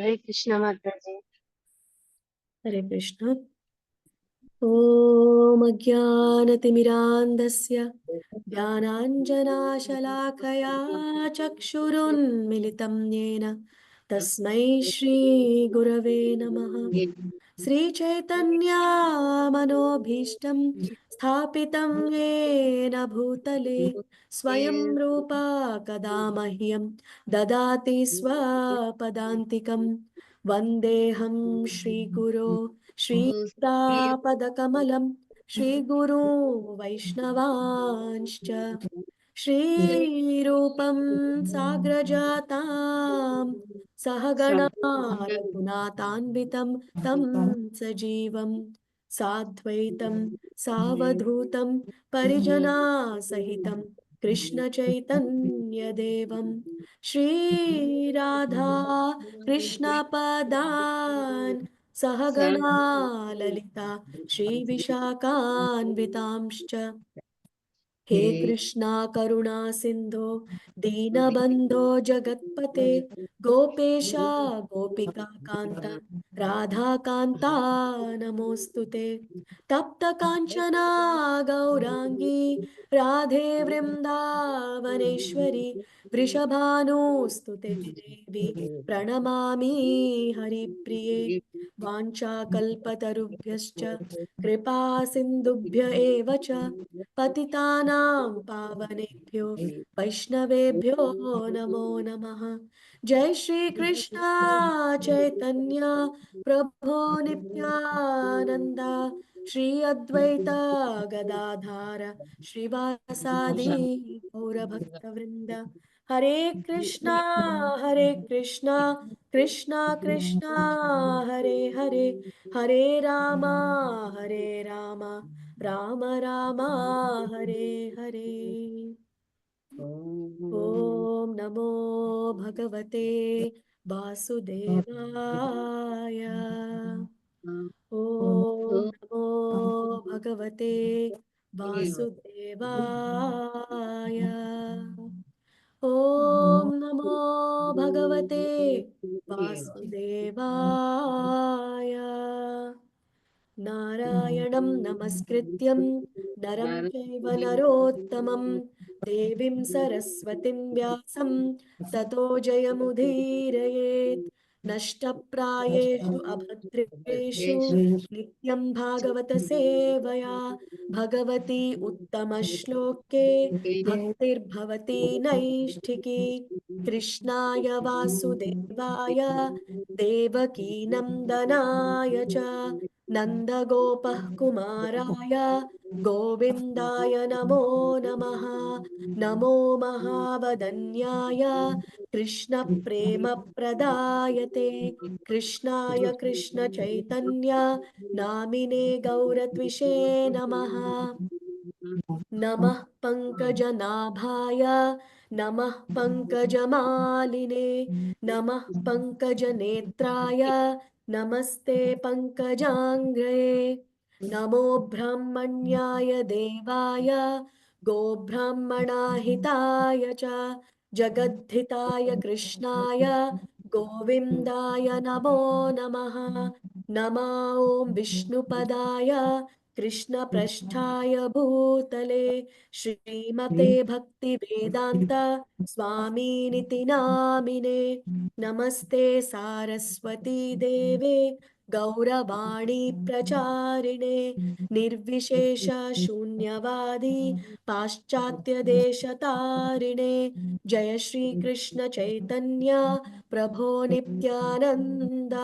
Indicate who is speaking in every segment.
Speaker 1: हरे कृष्ण माता जी।
Speaker 2: हरे कृष्ण। ॐ अज्ञानतिमिरान्धस्य ज्ञानाञ्जनाशलाकया चक्षुरुन्मिलितं येन तस्मै श्रीगुरवे नमः। श्रीचैतन्यामनोभीष्टं स्थापितं येन भूतले स्वयं रूपा कदा मह्यं ददाति स्वपदान्तिकं। वन्देऽहं श्रीगुरो श्रीयुक्तापदकमलं श्रीगुरो वैष्णवांश्च श्रीरूपं साग्रजातां सहगणा रघुनाथान्वितं तं सजीवं साद्वैतं सावधूतं परिजनासहितं कृष्णचैतन्यदेवं श्रीराधा कृष्णपदान् सहगणा ललिता श्रीविशाखान्वितांश्च। हे कृष्णा करुणा सिन्धो दीनबन्धो जगत्पते गोपेशा गोपिका कान्ता राधाकान्ता नमोऽस्तु ते। तप्त काञ्चना गौराङ्गी राधे वृन्दावनेश्वरी वृषभानुस्तु ते देवी प्रणमामि हरिप्रिये। वाञ्छाकल्पतरुभ्यश्च कृपा सिन्धुभ्य एव च पतितानां पावनेभ्यो वैष्णवेभ्यो नमो नमः। जय श्री कृष्ण चैतन्य प्रभो नित्यानंद श्री अद्वैत गदाधार श्रीवासादि गौरभक्तवृंद। हरे कृष्णा कृष्णा कृष्णा हरे हरे, हरे रामा राम राम हरे हरे। ॐ नमो भगवते वासुदेवाय। ॐ नमो भगवते वासुदेवाय। ॐ नमो भगवते वासुदेवाय। नारायणं नमस्कृत्यं नरं चैव नरोत्तमं देवीं सरस्वतीं व्यासं ततो जयमुदीरयेत्। नष्टप्रायेषु अभद्रेषु नित्यं भागवत सेवया भगवती उत्तमश्लोके भक्तिर्भवती नैष्ठिकी। कृष्णाय वासुदेवाय देवकीनन्दनाय च नन्दगोपः कुमाराय गोविन्दाय नमो नमः। नमो महावदन्याय कृष्णप्रेमप्रदायते कृष्णाय कृष्णचैतन्य नामिने गौरत्विषे नमः। नमः पङ्कजनाभाय नमः पङ्कजमालिने नमः पङ्कजनेत्राय नमस्ते पङ्कजाङ्घ्रे। नमो ब्रह्मण्याय देवाय गोब्राह्मणाहिताय च जगद्धिताय कृष्णाय गोविन्दाय नमो नमः। नमा ॐ विष्णुपदाय कृष्णपृष्ठाय भूतले श्रीमते भक्तिवेदान्त स्वामीनिति नामिने। नमस्ते सारस्वती देवे गौरवाणी प्रचारिणे निर्विशेष शून्यवादी पाश्चात्यदेशतारिणे। जय श्री कृष्ण चैतन्य प्रभो नित्यानंद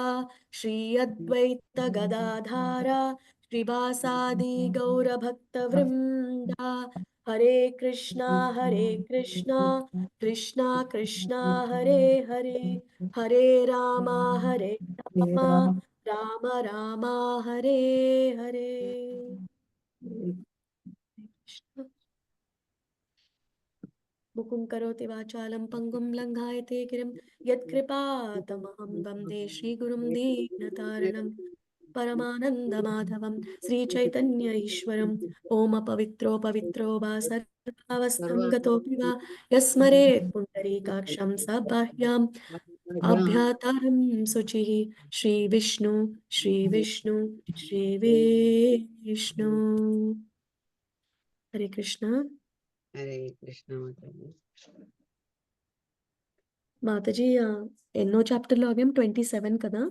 Speaker 2: श्री अद्वैत गदाधारा श्रीवासादि गौरभक्तवृन्दा। हरे कृष्णा कृष्णा कृष्णा हरे हरे, हरे राम राम राम राम हरे हरे। मुकुं करोति वाचालं पङ्गुं लङ्घायते गिरिं यत्कृपातमहं वन्दे श्रीगुरुं दीनतारिणं परमानन्दमाधवं श्रीचैतन्य ईश्वरम्। ॐ अपवित्रो पवित्रो वा सर्वावस्थं गतोऽपि वा यस्मरेत् पुण्डरीकाक्षं सबाह्यां आभ्यातारं शुचिः श्रीविष्णु श्रीविष्णु श्रीविष्णु। हरे कृष्ण।
Speaker 1: హరే కృష్ణ మాతాజీ.
Speaker 2: మాతాజీ ఎన్నో చాప్టర్ లో ఆగాం? 27 కదా?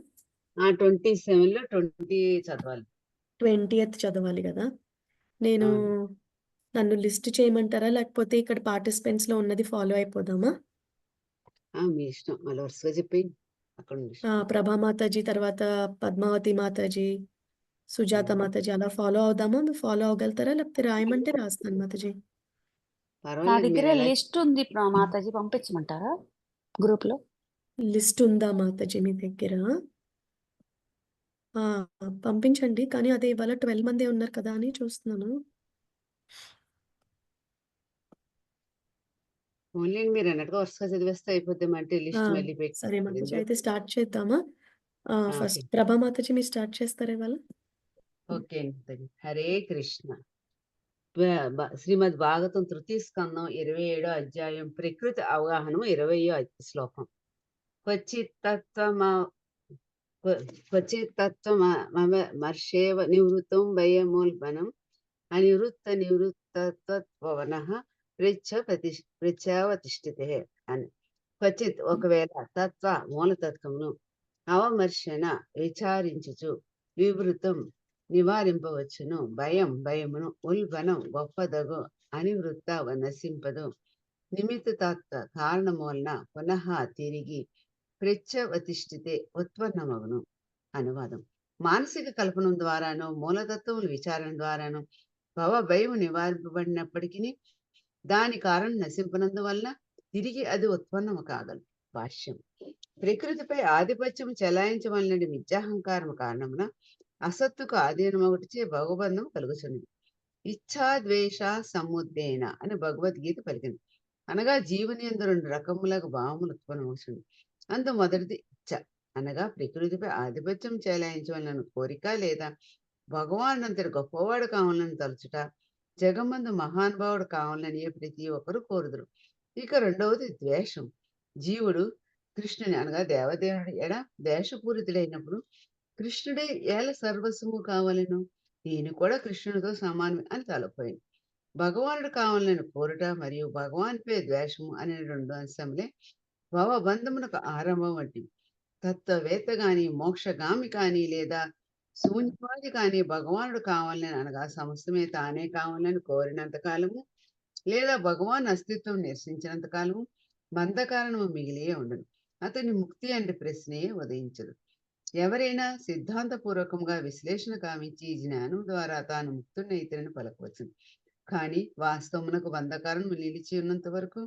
Speaker 1: 27 లో 20 చదవాలి.
Speaker 2: 20th చదవాలి కదా? నేను నన్ను లిస్ట్ చేయమంటారా, లేకపోతే ఇక్కడ పార్టిసిపెంట్స్ లో ఉన్నది ఫాలో అయిపోదామా?
Speaker 1: మీ ఇష్టం, మళ్ళీ వరుసగా చెప్పి అక్కడ ఉంది.
Speaker 2: ప్రభా మాతాజీ, తర్వాత పద్మావతి మాతాజీ, సుజాత మాతాజీ, అలా ఫాలో అవుదామా? మీరు ఫాలో అవగలుగుతారా, లేకపోతే రాయమంటే రాస్తాను మాతాజీ.
Speaker 3: నా
Speaker 1: పర్వాలేదు,
Speaker 3: దగ్గర
Speaker 1: మీరు ఎలా
Speaker 3: లిస్ట్ ఉంది మాతాజీ, పంపించమంటారా గ్రూప్ లో?
Speaker 2: లిస్ట్ ఉందా మాతాజీ మీ దగ్గర? పంపించండి, కానీ అదే ఇవాళ 12 మందే ఉన్నారు కదా అని చూస్తున్నాను.
Speaker 1: ఓన్లీ మీరు అన్నట్టుగా వరుసగా చదివేస్తే అయిపోద్ది, అంటే లిస్ట్ మళ్ళీ
Speaker 2: సరే మాతాజీ,
Speaker 1: పెట్టి.
Speaker 2: అయితే స్టార్ట్ చేద్దామా? First
Speaker 1: okay.
Speaker 2: ప్రభా మాతాజీ మీరు స్టార్ట్ చేస్తారా ఇవాళ?
Speaker 1: ఓకే మాతాజీ. హరే కృష్ణ. శ్రీమద్ భాగవతం తృతీయ స్కందం 27వ అధ్యాయం ప్రకృతి అవగాహనం 20వ శ్లోకం. క్వచిత్తత్వమర్షేవ నివృత్తం భయమూల్బనం అనివృత్త నివృత్తత్వనః పృచ్ఛావతిష్ఠితే అని. క్వచిత్ ఒకవేళ తత్వ మూలతత్వమును అవమర్శన విచారించుచు వివృతం నివారింపవచ్చును, భయమును ఉల్బణం గొప్పదగు అనివృత్త నశింపదు, నిమిత్త తత్వ కారణమూలన పునః తిరిగి ప్రత్యవతిష్ఠితే ఉత్పన్నమగును. అనువాదం: మానసిక కల్పనం ద్వారాను మూలతత్వముల విచారణ ద్వారాను భయం నివారింపబడినప్పటికీ దాని కారణం నశింపనందువలన తిరిగి అది ఉత్పన్నము కాగలదు. భాష్యం: ప్రకృతిపై ఆధిపత్యం చెలాయించవలనని మిథ్యాహంకారము కారణమున అసత్తుకు ఆధీనమొకటిచే భగబంధం కలుగుచున్నది. ఇచ్ఛాద్వేష సముద్దేన అని భగవద్గీత పలికింది. అనగా జీవుని యందు 2 రకములకు భావములు ఉత్పన్నమవుతుంది. అందు మొదటిది ఇచ్ఛ, అనగా ప్రకృతిపై ఆధిపత్యం చెలాయించవలన కోరిక లేదా భగవానునంతటి గొప్పవాడు కావాలని తలుచుట, జగమందు మహానుభావుడు కావాలని ప్రతి ఒక్కరు కోరుదురు. ఇక రెండవది ద్వేషం. జీవుడు కృష్ణుని అనగా దేవదేవుడి ఎడ ద్వేషపూరితుడైనప్పుడు కృష్ణుడే ఏల సర్వస్వము కావాలను, నేను కూడా కృష్ణుడితో సమానమే అని తలపోయింది. భగవానుడు కావాలని కోరుట మరియు భగవాన్పై ద్వేషము అనే 2 అంశములే భవబంధమునకు ఆరంభం వంటివి. తత్వవేత్త గాని, మోక్షగామి కానీ లేదా శూన్యవాది కానీ భగవానుడు కావాలని అనగా సమస్తమే తానే కావాలని కోరినంత కాలము లేదా భగవాన్ అస్తిత్వం నిరసించినంత కాలము బంధకారణము మిగిలియే ఉండదు. అతని ముక్తి అంటే ప్రశ్నయే ఉదయించదు. ఎవరైనా సిద్ధాంతపూర్వకంగా విశ్లేషణ కావించి జ్ఞానం ద్వారా తాను ముక్తుడైతేనని పలకవచ్చు. కానీ వాస్తవమునకు బంధకారణము నిలిచి ఉన్నంత వరకు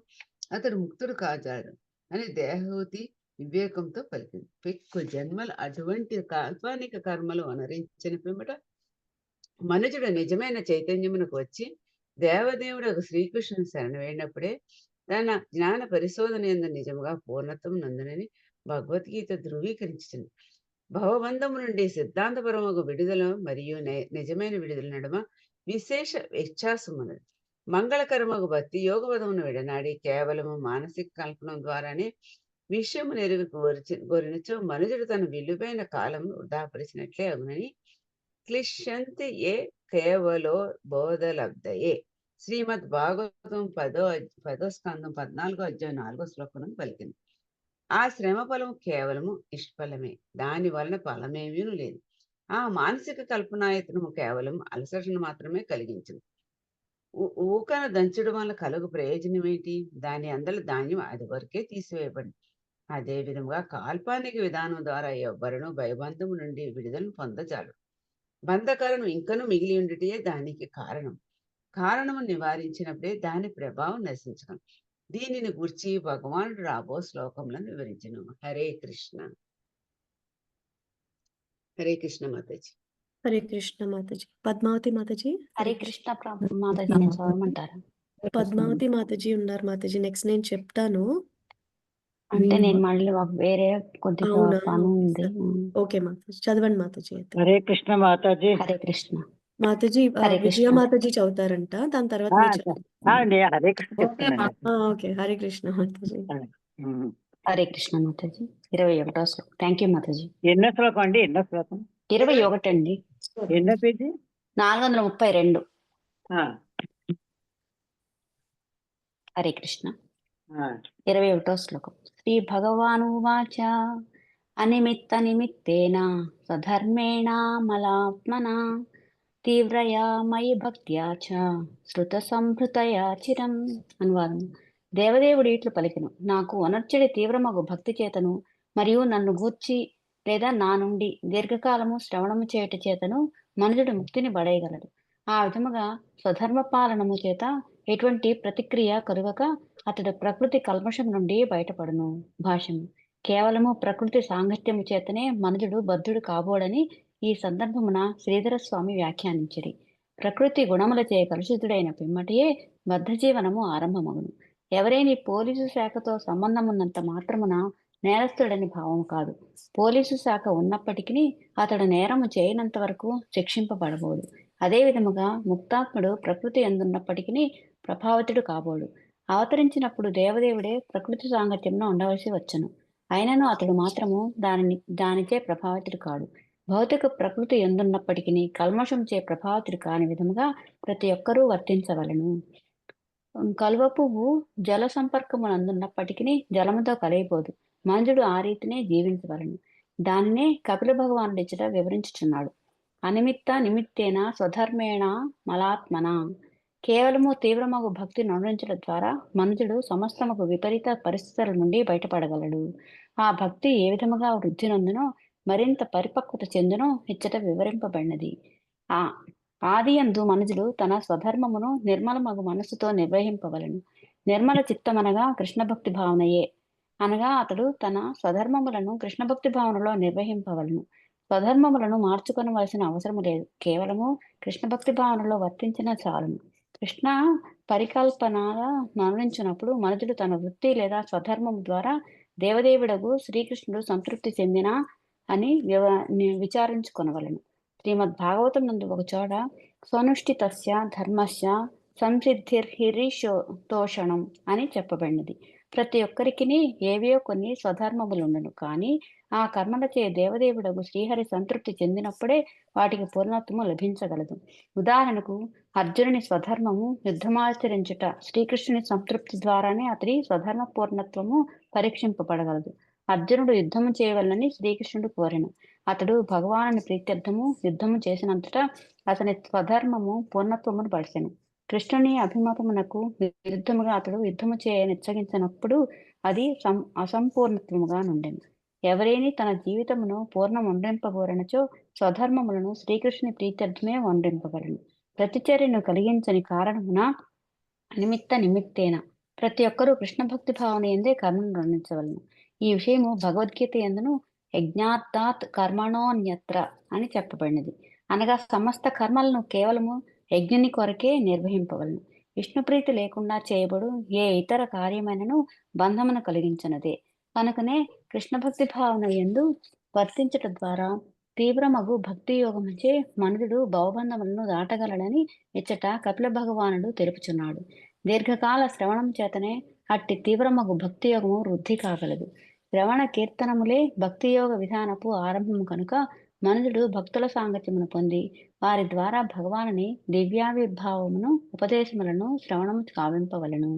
Speaker 1: అతడు ముక్తుడు కాజాడు అని దేహహూతి వివేకంతో పలికింది. పెక్కు జన్మలు అటువంటి కాల్పానిక కర్మలు అనరించిన పిమ్మట మనుజుడు నిజమైన చైతన్యమునకు వచ్చి దేవదేవుడు శ్రీకృష్ణుని శరణవేడినప్పుడే తన జ్ఞాన పరిశోధన యందు నిజముగా పూర్ణత్వం నందునని భగవద్గీత ధృవీకరించింది. భవబంధము నుండి సిద్ధాంతపరముకు విడుదల మరియు నిజమైన విడుదల నడుమ విశేష వ్యత్యాసమున్నది. మంగళకరమగు భక్తి యోగపదమును విడనాడి కేవలము మానసిక కల్పనం ద్వారానే విషయము నెరుగు కోరినచో మనుజుడు తన విలువైన కాలం వృధాపరిచినట్లే అగునని క్లిశ్యంతి ఏ కేవలో బోధలబ్దయే శ్రీమద్ భాగవతం 10వ స్కందం 14వ అధ్యాయం 4వ శ్లోకం పలికింది. ఆ శ్రమ ఫలం కేవలము నిష్ఫలమే, దాని వలన ఫలమేమీ లేదు. ఆ మానసిక కల్పనాయతనము కేవలం అలసటను మాత్రమే కలిగించింది. ఊకన దంచడం వల్ల కలుగు ప్రయోజనం ఏంటి? దాని అందరి ధాన్యం అది వరకే తీసివేయబడింది. అదే విధంగా కాల్పానిక విధానం ద్వారా ఎవ్వరూ భయబంధము నుండి విడుదలను పొందజాడు. బంధకాలను ఇంకనూ మిగిలి ఉండుటే దానికి కారణము నివారించినప్పుడే దాని ప్రభావం నశించడం. దీనిని గురించి భగవానుడు రాబో శ్లోకంలో వివరించను. హరే కృష్ణ. హరే కృష్ణ మాతాజీ.
Speaker 2: హరే కృష్ణ మాతాజీ. పద్మావతి మాతాజీ.
Speaker 3: హరే కృష్ణ మాతాజీ, నేను చదవమంటారా?
Speaker 2: పద్మావతి మాతాజీ ఉన్నారు మాతాజీ, నెక్స్ట్ నేను చెప్తాను.
Speaker 3: అంటే నేను మళ్ళీ వేరే కొద్దిగా పని ఉంది.
Speaker 2: ఓకే మాతాజీ, చదవండి మాతాజీ. అయితే
Speaker 4: హరే కృష్ణ మాతాజీ.
Speaker 3: హరే కృష్ణ
Speaker 2: మాతాజీ. విజయ మాతాజీ చదువుతారంట, దాని తర్వాత
Speaker 4: హరే కృష్ణ చెప్తానండి.
Speaker 2: ఓకే, హరే కృష్ణ మాతాజీ.
Speaker 3: హరే కృష్ణ మాతాజీ. 21వ శ్లోకం. Thank you Mataji.
Speaker 4: ఎన్నో శ్లోకం అండి? ఎన్నో శ్లోకం?
Speaker 3: 21 అండి.
Speaker 4: ఎన్నో పేజీ?
Speaker 3: 432.
Speaker 4: ఆ,
Speaker 3: హరే కృష్ణ.
Speaker 4: ఆ.
Speaker 3: 21వ శ్లోకం. శ్రీ భగవానువాచ అనిమిత్త నిమిత్తేన స్వధర్మేణ మలాత్మనా తీవ్రయా మయి భక్త్యా చ శృత సంభృతయా చిరం. అనువాదం. దేవదేవుడు ఇట్లు పలికెను, నాకు అనర్చుడి తీవ్రమగు భక్తి చేతను మరియు నన్ను గూర్చి లేదా నా నుండి దీర్ఘకాలము శ్రవణము చేయుట చేతను మనుషుడు ముక్తిని బడేయగలడు. ఆ విధముగా స్వధర్మ పాలనము చేత ఎటువంటి ప్రతిక్రియ కలుగక అతడు ప్రకృతి కల్మషం నుండి బయటపడును. భాష్యము. కేవలము ప్రకృతి సాంగత్యము చేతనే మనుజుడు బద్ధుడు కాబోడని ఈ సందర్భమున శ్రీధర స్వామి వ్యాఖ్యానించిరి. ప్రకృతి గుణములచే కలుషితుడైన పిమ్మటియే బద్ధ జీవనము ఆరంభమగును. ఎవరైనా పోలీసు శాఖతో సంబంధమున్నంత మాత్రమున నేరస్తుడని భావము కాదు. పోలీసు శాఖ ఉన్నప్పటికీ అతడు నేరము చేయనంత వరకు శిక్షింపబడబోడు. అదే విధముగా ముక్తాత్ముడు ప్రకృతి ఎందున్నప్పటికీ ప్రభావితుడు కాబోడు. అవతరించినప్పుడు దేవదేవుడే ప్రకృతి సాంగత్యంలో ఉండవలసి వచ్చును. అయినను అతడు మాత్రము దానిచే ప్రభావితుడు కాడు. భౌతిక ప్రకృతి ఎందున్నప్పటికీ కల్మషం చే ప్రభావితుడు కాని విధముగా ప్రతి ఒక్కరూ వర్తించవలను. కలువ పువ్వు జల సంపర్కమునందున్నప్పటికీ జలముతో కలిగిపోదు. మనుజుడు ఆ రీతినే జీవించవలను. దానినే కపిల భగవానుడు ఇచ్చట వివరించుచున్నాడు. అనిమిత్త నిమిత్తేన స్వధర్మేణ మలాత్మన. కేవలము తీవ్రమగు భక్తి నొందించడం ద్వారా మనుజుడు సమస్తముకు విపరీత పరిస్థితుల నుండి బయటపడగలడు. ఆ భక్తి ఏ విధముగా వృద్ధి నొందునో మరింత పరిపక్వత చెందునో ఇచ్చట వివరింపబడినది. ఆదియందు మనుజుడు తన స్వధర్మమును నిర్మలమగు మనస్సుతో నిర్వహింపవలను. నిర్మల చిత్తమనగా కృష్ణభక్తి భావనయే. అనగా అతడు తన స్వధర్మములను కృష్ణభక్తి భావనలో నిర్వహింపవలను. స్వధర్మములను మార్చుకొనవలసిన అవసరము లేదు. కేవలము కృష్ణభక్తి భావనలో వర్తించిన చాలును. కృష్ణ పరికల్పనగా మరణించినప్పుడు మనుజుడు తన వృత్తి లేదా స్వధర్మము ద్వారా దేవదేవుడగు శ్రీకృష్ణుడు సంతృప్తి చెందినా అని విచారించుకొనవలను. శ్రీమద్ భాగవతం నందు ఒక చోట స్వనుష్ఠితస్య ధర్మస్య సంసిద్ధిర్హిరిషోతోషణం అని చెప్పబడినది. ప్రతి ఒక్కరికి ఏవియో కొన్ని స్వధర్మములుండను, కానీ ఆ కర్మలచే దేవదేవుడకు శ్రీహరి సంతృప్తి చెందినప్పుడే వాటికి పూర్ణత్వము లభించగలదు. ఉదాహరణకు అర్జునుని స్వధర్మము యుద్ధమాచరించుట శ్రీకృష్ణుని సంతృప్తి ద్వారానే అతడి స్వధర్మ పూర్ణత్వము పరీక్షింపబడగలదు. అర్జునుడు యుద్ధము చేయవలనని శ్రీకృష్ణుడు కోరెను. అతడు భగవానుని ప్రీత్యర్థము యుద్ధము చేసినంతటా అతని స్వధర్మము పూర్ణత్వమును పడిసెను. కృష్ణుని అభిమతమునకు విరుద్ధముగా అతడు యుద్ధము చేయ నిశ్చయించినప్పుడు అది అసంపూర్ణత్వముగా నుండెను. ఎవరైనా తన జీవితమును పూర్ణం వండింపగోరనచో స్వధర్మములను శ్రీకృష్ణుని ప్రీత్యర్థమే వండింపగలను. ప్రతిచర్యను కలిగించని కారణమున నిమిత్త నిమిత్తేన ప్రతి ఒక్కరూ కృష్ణ భక్తి భావన ఎందే కర్మను వర్ణించవలను. ఈ విషయము భగవద్గీత యందును యజ్ఞార్థాత్ కర్మణోన్యత్ర అని చెప్పబడినది. అనగా సమస్త కర్మలను కేవలము యజ్ఞుని కొరకే నిర్వహింపవలను. విష్ణుప్రీతి లేకుండా చేయబడు ఏ ఇతర కార్యమైనను బంధమును కలిగించినదే. కనుకనే కృష్ణ భక్తి భావన యందు వర్తించటం ద్వారా తీవ్రమగు భక్తి యోగముచే మనుజుడు భవబంధములను దాటగలడని ఇచ్చట కపిల భగవానుడు తెలుపుచున్నాడు. దీర్ఘకాల శ్రవణం చేతనే అట్టి తీవ్రమగు భక్తి యోగము వృద్ధి కాగలదు. శ్రవణ కీర్తనములే భక్తి యోగ విధానపు ఆరంభము కనుక మనుజుడు భక్తుల సాంగత్యమును పొంది వారి ద్వారా భగవానుని దివ్యావిర్భావమును ఉపదేశములను శ్రవణము కావింపవలను.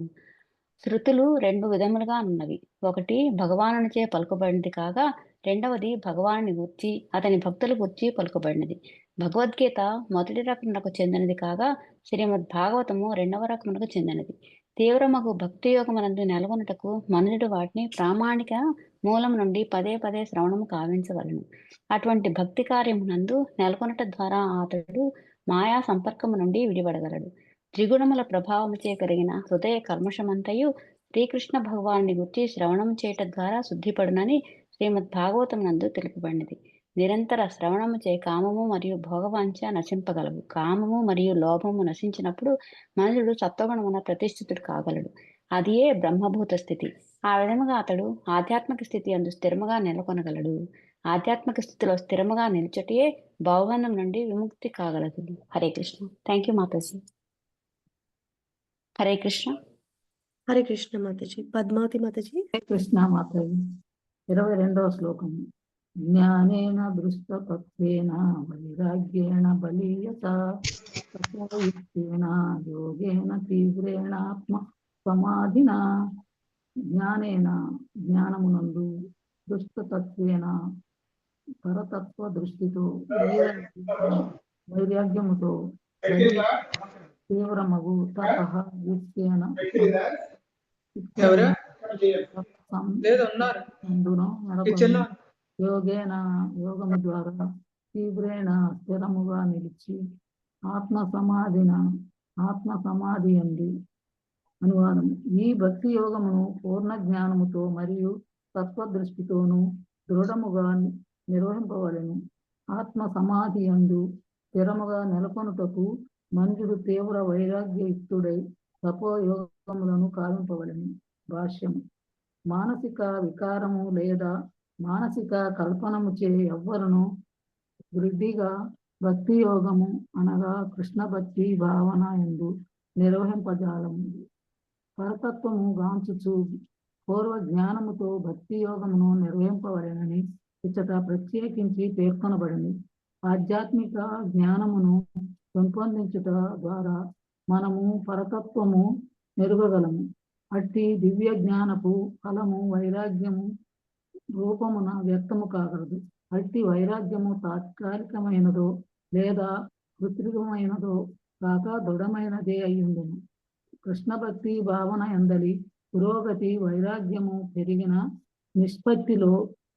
Speaker 3: శృతులు రెండు విధములుగా ఉన్నవి. ఒకటి భగవానునిచే పలుకబడినది కాగా రెండవది భగవానుని గూర్చి అతని భక్తుల గూర్చి పలుకబడినది. భగవద్గీత మొదటి రకమునకు చెందినది కాగా శ్రీమద్ భాగవతము రెండవ రకమునకు చెందినది. తీవ్రమగు భక్తి యోగమునందు నెలకొనుటకు మనుజుడు వాటిని ప్రామాణిక మూలం నుండి పదే పదే శ్రవణము కావించవలను. అటువంటి భక్తి కార్యమునందు నెలకొనుట ద్వారా అతడు మాయా సంపర్కము నుండి విడిపడగలడు. త్రిగుణముల ప్రభావముచే కలిగిన హృదయ కల్మషమంతయు శ్రీకృష్ణ భగవానుని గుర్చి శ్రవణం చేయటం ద్వారా శుద్ధిపడునని శ్రీమద్ భాగవతం నందు తెలుపబడినది. నిరంతర శ్రవణముచే కామము మరియు భోగవాంఛ నశింపగలవు. కామము మరియు లోభము నశించినప్పుడు మనుషుడు సత్వగుణమున ప్రతిష్ఠితుడు కాగలడు. అదియే బ్రహ్మభూత స్థితి. ఆ విధముగా అతడు ఆధ్యాత్మిక స్థితి అందు స్థిరముగా నెలకొనగలడు. ఆధ్యాత్మిక స్థితిలో స్థిరముగా నిల్చుటయే భవబంధం నుండి విముక్తి కాగలదు. హరే కృష్ణ. థ్యాంక్ యూ మాతాజీ. హరే కృష్ణ.
Speaker 2: హరే కృష్ణ మాతాజీ. పద్మావతి మాతాజీ.
Speaker 5: కృష్ణ మాతాజీ. 22వ శ్లోకము. జ్ఞానేన దృష్టతత్వేన వైరాగ్యేణ బలీయత తపోయుక్తేన యోగేన తీవ్రేణ ఆత్మ సమాధిన. జ్ఞానేన జ్ఞానమునందు, దృష్టతత్వేన పరతత్వ దృష్టితో, వైరాగ్యముతో, తీవ్రమగు తపః యుక్తేన
Speaker 6: ఎవరు లేదు
Speaker 5: యుక్తేన
Speaker 6: ఉన్నారు
Speaker 5: నందున నెలకొని
Speaker 6: కిచెన్ లో
Speaker 5: యోగేన యోగము ద్వారా తీవ్రేణ స్థిరముగా నిలిచి ఆత్మ సమాధి అంది. అనువాదం. ఈ భక్తి యోగమును పూర్ణ జ్ఞానముతో మరియు తత్వదృష్టితోనూ దృఢముగా నిర్వహింపవలెను. ఆత్మ సమాధి యందు స్థిరముగా నెలకొనుటకు మనుజుడు తీవ్ర వైరాగ్యయుక్తుడై తపోయోగములను కావింపవలెను. భాష్యము. మానసిక వికారము లేదా మానసిక కల్పనముచే ఎవ్వరును వృద్ధిగా భక్తి యోగము అనగా కృష్ణ భక్తి భావన యందు నిర్వహింపజాలము. పరతత్వము గాంచుచు పూర్వ జ్ఞానముతో భక్తి యోగమును నిర్వహింపవలెనని ఇచ్చట ప్రత్యేకించి పేర్కొనబడింది. ఆధ్యాత్మిక జ్ఞానమును పెంపొందించుట ద్వారా మనము పరతత్వము మెరుగగలము. అట్టి దివ్య జ్ఞానపు ఫలము వైరాగ్యము రూపమున వ్యక్తము కాగలదు. అట్టి వైరాగ్యము తాత్కాలికమైనదో లేదా కృత్రిమమైనదో కాక దృఢమైనదే అయ్యుండును. కృష్ణ భక్తి భావన ఎందలి పురోగతి వైరాగ్యము పెరిగిన నిష్పత్తిలో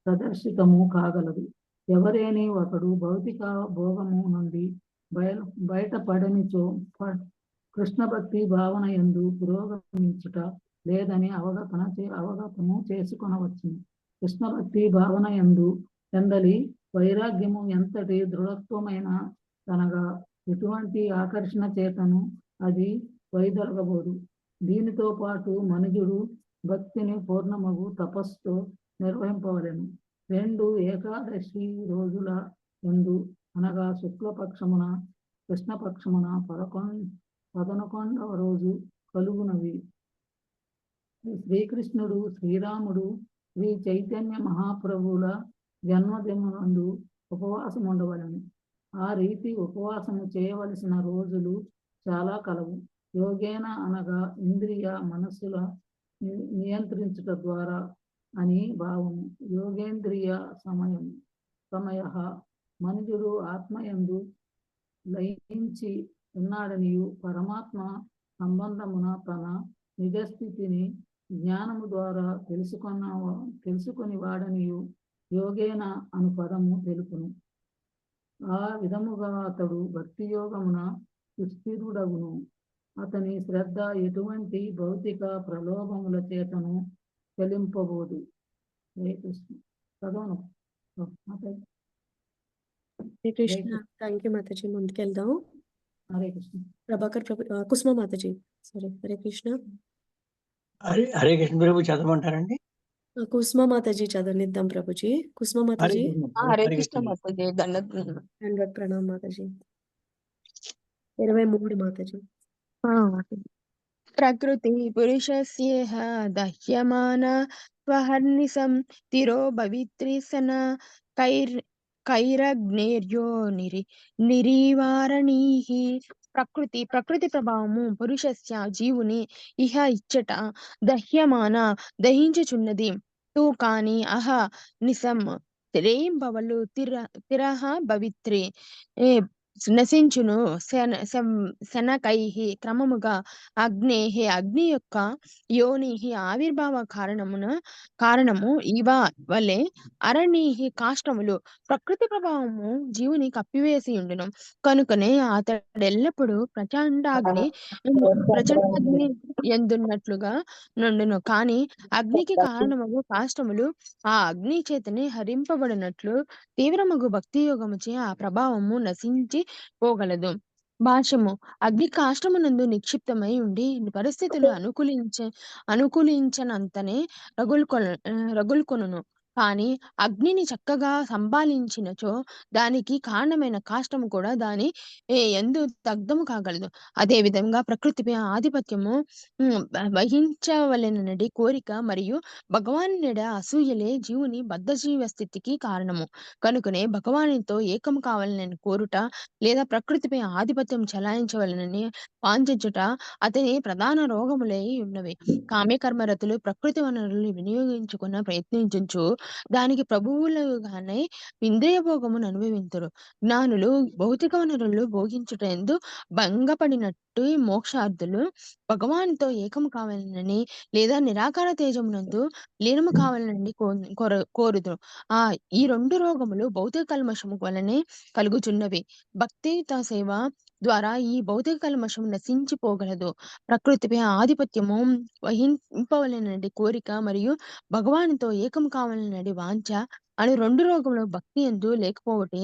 Speaker 5: ప్రదర్శితము కాగలదు. ఎవరేని ఒకడు భౌతిక భోగము నుండి బయటపడనిచో కృష్ణ భక్తి భావన యందు పురోగమించుట లేదని అవగతము చేసుకొనవచ్చును. కృష్ణ భక్తి భావన యందు ఎందలి వైరాగ్యము ఎంతటి దృఢత్వమైన తనగా ఎటువంటి ఆకర్షణ చేతను అది వైదొలగబోదు. దీనితో పాటు మనుజుడు భక్తిని పూర్ణమగు తపస్సుతో నిర్వహింపవలెను. 2 ఏకాదశి రోజుల యందు అనగా శుక్లపక్షమున కృష్ణపక్షమున 11వ రోజు కలుగునవి. శ్రీకృష్ణుడు, శ్రీరాముడు, శ్రీ చైతన్య మహాప్రభువుల జన్మదినమందు ఉపవాసం ఉండవలెను. ఆ రీతి ఉపవాసము చేయవలసిన రోజులు చాలా కలవు. యోగేన అనగా ఇంద్రియ మనస్సుల నియంత్రించుట ద్వారా అని భావము. యోగేంద్రియ సమయ మనుజుడు ఆత్మయందు లయించి ఉన్నాడనియు పరమాత్మ సంబంధమున తన నిజస్థితిని జ్ఞానము ద్వారా తెలుసుకొని వాడనియు యోగేన అను పదము తెలుపును. ఆ విధముగా అతడు భక్తి యోగమున సుస్థిరుడగును. అతని శ్రద్ధ ఎటువంటి భౌతిక ప్రలోభముల చేతను చెలింపబోదు. హరే కృష్ణ. చదవను.
Speaker 2: హరే కృష్ణ. థ్యాంక్ యూ మాతాజీ. ముందుకెళ్దాం.
Speaker 5: హరే కృష్ణ.
Speaker 2: ప్రభాకర్ కుసుమ మాతాజీ. సారీ. హరే కృష్ణ.
Speaker 7: హరే కృష్ణ ప్రభు చదవమంటారండి?
Speaker 2: కుసుమ మాతాజీ చదవనిద్దాం ప్రభుజీ. కుసుమ మాతాజీ.
Speaker 8: హరే కృష్ణ మాతాజీ. దండవత్
Speaker 2: ప్రణామ్ మాతాజీ. 23 మాతాజీ.
Speaker 8: ప్రకృతి పురుషస్యేహ దహ్యమాన స్వహర్నిశం తిరో భవిత్రిసన కైరగ్నేర్యో నిరీవారణీః. ప్రకృతి ప్రభావము పురుషస్య జీవుని ఇహ ఇచ్చట దహ్యమాన దహించుచున్నది. తూ కాని అహ నిశం రేయింబవలు తిరహ భవిత్రి నశించును. శనకైః క్రమముగా అగ్ని యొక్క యోని ఆవిర్భావ కారణము ఇవ వలె అరణీః కాష్టములు ప్రకృతి ప్రభావము జీవుని కప్పివేసి ఉండును. కనుకనే అతడెల్లప్పుడు ప్రచండాగ్ని ఎందున్నట్లుగా నుండును. కాని అగ్నికి కారణమగు కాష్టములు ఆ అగ్ని చేతనే హరింపబడినట్లు తీవ్రమగు భక్తి యోగముచే ఆ ప్రభావము నశించి పోగలదు. భాష్యము. అగ్ని కాష్టమునందు నిక్షిప్తమై ఉండి పరిస్థితులు అనుకూలించనంతనే రగులుకొనును. కానీ అగ్నిని చక్కగా సంపాలించినచో దానికి కారణమైన కాష్టము కూడా దాని యందు దగ్ధము కాగలదు. అదే విధంగా ప్రకృతిపై ఆధిపత్యము వహించవలెనని కోరిక మరియు భగవానునిడ అసూయలే జీవుని బద్ధజీవ స్థితికి కారణము. కనుకనే భగవానునితో ఏకము కావాలని కోరుట లేదా ప్రకృతిపై ఆధిపత్యం చెలాయించవలనని వాంఛించుట అతని ప్రధాన రోగములై ఉన్నవి. కామ్యకర్మరతులు ప్రకృతి వనరులు వినియోగించుకున్న ప్రయత్నించుచు దానికి ప్రభువులుగానే ఇంద్రియ భోగమును అనుభవింతురు. జ్ఞానులు భౌతిక వనరులు భోగించుటందు భంగపడినట్టు మోక్షార్థులు భగవానుతో ఏకము కావాలనని లేదా నిరాకార తేజమునందు లీనము కావాలనని కోరుదురు. ఈ 2 రోగములు భౌతిక కల్మషము వలనే కలుగుచున్నవి. భక్తియుత సేవ ద్వారా ఈ భౌతిక కల్మషము నశించిపోగలదు. ప్రకృతిపై ఆధిపత్యము వహింపవలెనని కోరిక మరియు భగవానుతో ఏకం కావాలనని వాంఛ అను 2 రోగములు భక్తి యందు లేకపోవటే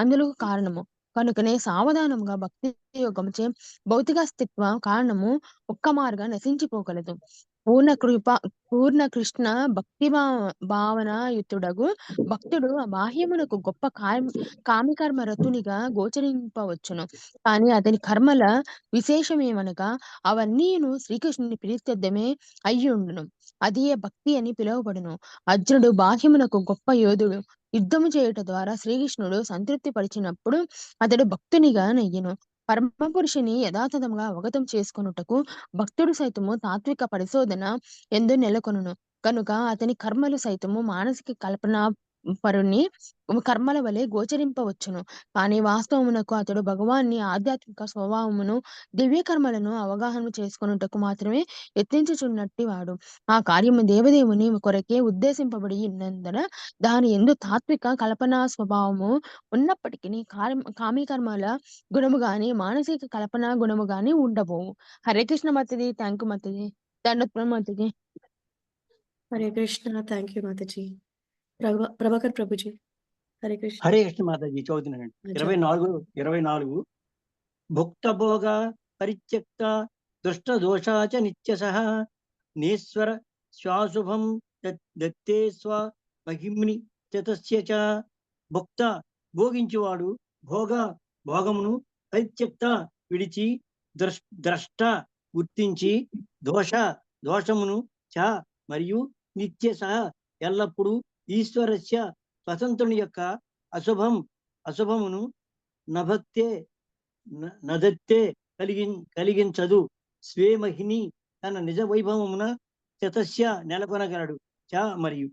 Speaker 8: అందులో కారణము. కనుకనే సావధానముగా భక్తి యోగముచే భౌతిక అస్తిత్వ కారణము ఒక్కమారుగా నశించిపోగలదు. పూర్ణ కృష్ణ భక్తి భావనాయుతుడగు భక్తుడు బాహ్యమునకు గొప్ప కామికర్మ రతునిగా గోచరింపవచ్చును. కానీ అతని కర్మల విశేషమేమనగా అవన్నీను శ్రీకృష్ణుని ప్రీత్యర్థమే అయ్యుండును. అదియే భక్తి అని పిలువబడును. అర్జునుడు బాహ్యమునకు గొప్ప యోధుడు. యుద్ధము చేయుట ద్వారా శ్రీకృష్ణుడు సంతృప్తి పరిచినప్పుడు అతడు భక్తునిగా నయ్యను. పరమపురుషుని యథాతథంగా అవగతం చేసుకొనుటకు భక్తుడు సైతము తాత్విక పరిశోధన ఎందు నెలకొనును. కనుక అతని కర్మలు సైతము మానసిక కల్పన పరుని కర్మల వలె గోచరింపవచ్చును. కానీ వాస్తవమునకు అతడు భగవాన్ని ఆధ్యాత్మిక స్వభావమును దివ్య కర్మలను అవగాహన చేసుకొనుటకు మాత్రమే యత్నించుచున్నట్టి వాడు. ఆ కార్యము దేవదేవుని కొరకే ఉద్దేశింపబడి ఉన్నందున దాని యందు తాత్విక కల్పనా స్వభావము ఉన్నప్పటికీ కామికర్మల గుణము గాని మానసిక కల్పన గుణము గాని ఉండబోవు. హరే కృష్ణ మాతజీ. థ్యాంక్ యూ మాతజీ. దండోత్పన్నం మాతజీ.
Speaker 2: హరే కృష్ణ. థ్యాంక్ యూ మాతాజీ. ప్రభాకర్ ప్రభుజీ. హరే కృష్ణ.
Speaker 7: హరే కృష్ణ మాతాజీ. చదువుతున్నానండి. 24 భుక్త భోగ పరిత్యక్త దుష్ట దోషాచ నిత్యసః నేశ్వర శ్వాశుభం దత్తే స్వ మహిమ్ని చతస్య చ. భుక్త భోగించువాడు భోగమును పరిత్యక్త విడిచి ద్రష్ట గుర్తించి దోషమును చ మరియు నిత్య సహ ఎల్లప్పుడూ ఈశ్వరస్య స్వతంత్రుని యొక్క అశుభమును నదత్తే కలిగించదు. స్వేమహిని తన నిజ వైభవమున చతస్య నెలకొనగలడు. చ మరియు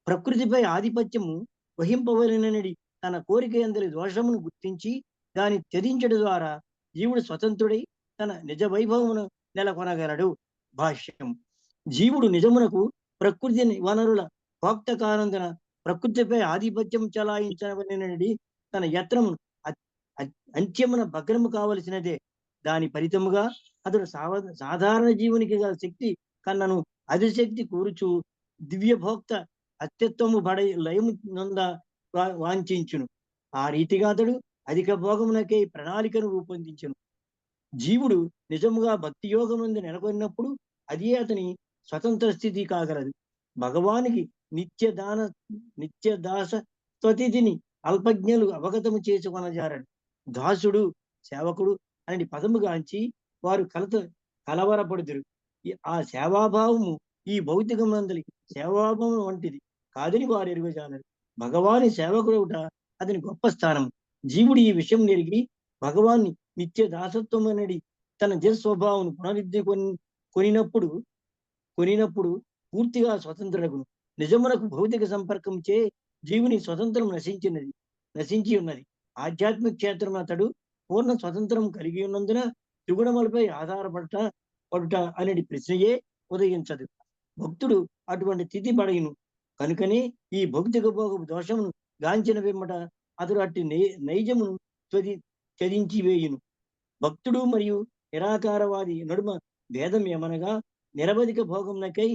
Speaker 7: ప్రకృతిపై ఆధిపత్యము వహింపవలనని తన కోరిక యందలి దోషమును గుర్తించి దాన్ని త్యజించడం ద్వారా జీవుడు స్వతంత్రుడై తన నిజ వైభవమును నెలకొనగలడు. భాష్యం. జీవుడు నిజమునకు ప్రకృతి వనరుల భోక్త కానందున ప్రకృతిపై ఆధిపత్యం చలాయించవలనని తన యత్నమును అంత్యమున భగ్నము కావలసినదే. దాని ఫలితముగా అతడు సాధారణ జీవునికి గల శక్తి కన్నను అధిశక్తి కూర్చు దివ్య భోక్త అత్యత్వము లయము నొంద వాంఛించును. ఆ రీతిగా అతడు అధిక భోగమునకే ప్రణాళికను రూపొందించును. జీవుడు నిజముగా భక్తి యోగమునందు నెలకొన్నప్పుడు అదే అతని స్వతంత్ర స్థితి కాగలదు. భగవానికి నిత్య దాస త్వతిథిని అల్పజ్ఞులు అవగతము చేసుకొనజారడు. దాసుడు సేవకుడు అని పదముగాంచి వారు కలవరపడుదురు. ఆ సేవాభావము ఈ భౌతికమందలి సేవాభావం వంటిది కాదని వారు ఎరుగజాలరు. భగవాని సేవకుడుట అతని గొప్ప స్థానం. జీవుడు ఈ విషయం నెరిగి భగవాన్ని నిత్య దాసత్వం అనేది తన జస్వభావం కొనినప్పుడు పూర్తిగా స్వతంత్రుడగును. నిజమునకు భౌతిక సంపర్కం చే జీవుని స్వతంత్రం నశించి ఉన్నది. ఆధ్యాత్మిక క్షేత్రం అతడు పూర్ణ స్వతంత్రం కలిగి ఉన్నందున త్రిగుణములపై ఆధారపడుట అనేది ప్రశ్నయే ఉదయించదు. భక్తుడు అటువంటి స్థితి పడయును. కనుకనే ఈ భౌతిక భోగ దోషమును గాంచిన వెమ్మట అతడు అట్టి నైజమును త్యజించి వేయును. భక్తుడు మరియు నిరాకారవాది నడుమ భేదం ఏమనగా నిరవధిక భోగమునకై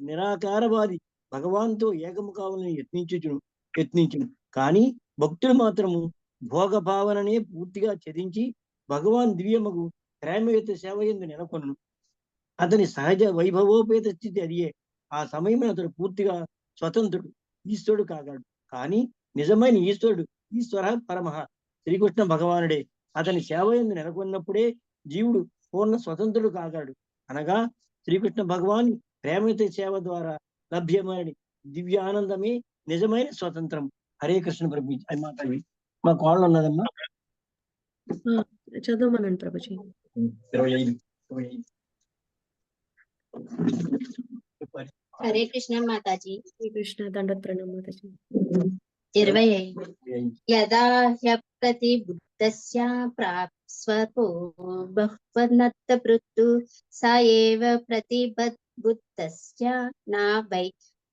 Speaker 7: నిరాకారవాది భగవాన్తో ఏకము కావాలని యత్నించును. కానీ భక్తుడు మాత్రము భోగ భావననే పూర్తిగా త్యజించి భగవాన్ దివ్యమగు ప్రేమయుత సేవయందు నెలకొను. అతని సహజ వైభవోపేత స్థితి అదియే. ఆ సమయంలో అతడు పూర్తిగా స్వతంత్రుడు. ఈశ్వరుడు కాగలడు. కానీ నిజమైన ఈశ్వర పరమః శ్రీకృష్ణ భగవానుడే. అతని సేవయందు నెలకొన్నప్పుడే జీవుడు పూర్ణ స్వతంత్రుడు కాగలడు. అనగా శ్రీకృష్ణ భగవాన్ ప్రేమయుత సేవ ద్వారా లభ్యమైన దివ్యానందమే నిజమైన స్వతంత్రం. హరే కృష్ణ ప్రభు. అది మాట్లాడి మా కోళ్ళు ఉన్నదమ్మా.
Speaker 2: చదవమనండి ప్రభుజీ.
Speaker 7: 25.
Speaker 9: హరే కృష్ణ మాతాజీ.
Speaker 2: శ్రీకృష్ణ దండత్ ప్రణామం మాతాజీ.
Speaker 9: 25 యదా హ్యప్రతిబుద్ధస్య ప్రాప్స్వతో బహ్వన్నత్త పృత్తు స ఏవ ప్రతిబుద్ధస్య నా వై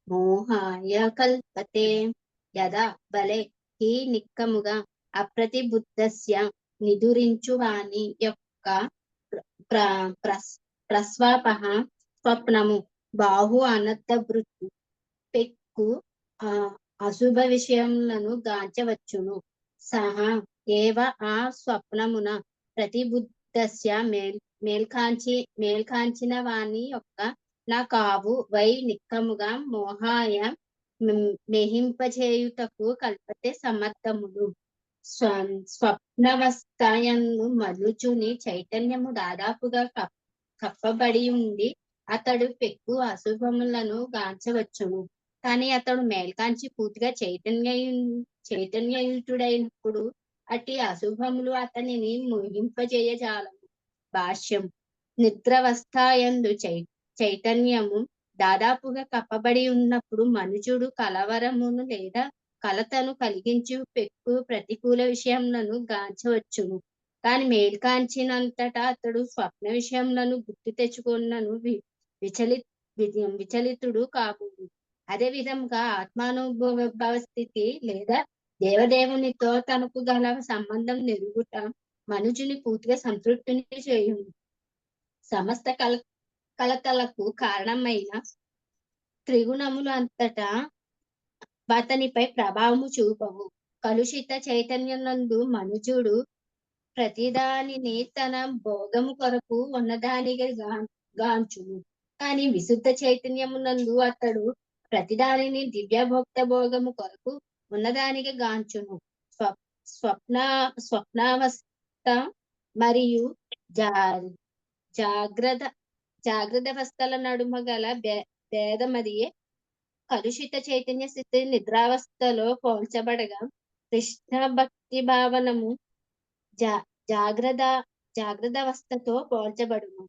Speaker 9: మోహాయ కల్పతే. యదా బలే హి నిక్కముగా అప్రతిబుద్ధస్య నిదురించు వాని యొక్క ప్రస్వాపహ స్వప్నము బాహు అనర్థ వృత్తు పెక్కు అశుభ విషయములను గాంచవచ్చును. సహా ఏవ ఆ స్వప్నమున ప్రతిబుద్ధస్య మేల్కాంచిన వాని యొక్క నా కావు వై నిక్కముగా మోహాయ మెహింపచేయుటకు కల్పతే సమర్థములు. స్వప్నవస్థయందు మలుచుని చైతన్యము దాదాపుగా కప్పబడి ఉండి అతడు పెక్కు అశుభములను గాంచవచ్చును. కానీ అతడు మేల్కాంచి పూర్తిగా చైతన్యయుతుడైనప్పుడు అట్టి అశుభములు అతనిని మోహింపజేయజాలము. భాష్యం. నిద్రావస్థయందు చైతన్యము దాదాపుగా కప్పబడి ఉన్నప్పుడు మనుజుడు కలవరమును లేదా కలతను కలిగించి పెక్కు ప్రతికూల విషయములను గాంచవచ్చును. కానీ మేల్కాంచినంతటా అతడు స్వప్న విషయములను గుర్తు తెచ్చుకున్నను విచలితుడు కాబోదు. అదే విధంగా ఆత్మానుభవ స్థితి లేదా దేవదేవునితో తనకు గల సంబంధం నెరుగుట మనుజుని పూర్తిగా సంతృప్తిని చేయును. సమస్త కలతలకు కారణమైన త్రిగుణములు అంతటా అతనిపై ప్రభావము చూపవు. కలుషిత చైతన్యనందు మనుజుడు ప్రతిదానిని తన భోగము కొరకు ఉన్నదానిగా గాంచును. కానీ విశుద్ధ చైతన్యమునందు అతడు ప్రతిదానిని దివ్యభోక్త భోగము కొరకు ఉన్నదానిగా గాంచును. స్వప్నావస్థ మరియు జాగ్రత్త నడుమ గల భేదమదియే కలుషిత చైతన్య స్థితి నిద్రావస్థలో పోల్చబడగా కృష్ణ భక్తి భావనము జాగ్రత్తావస్థతో పోల్చబడును.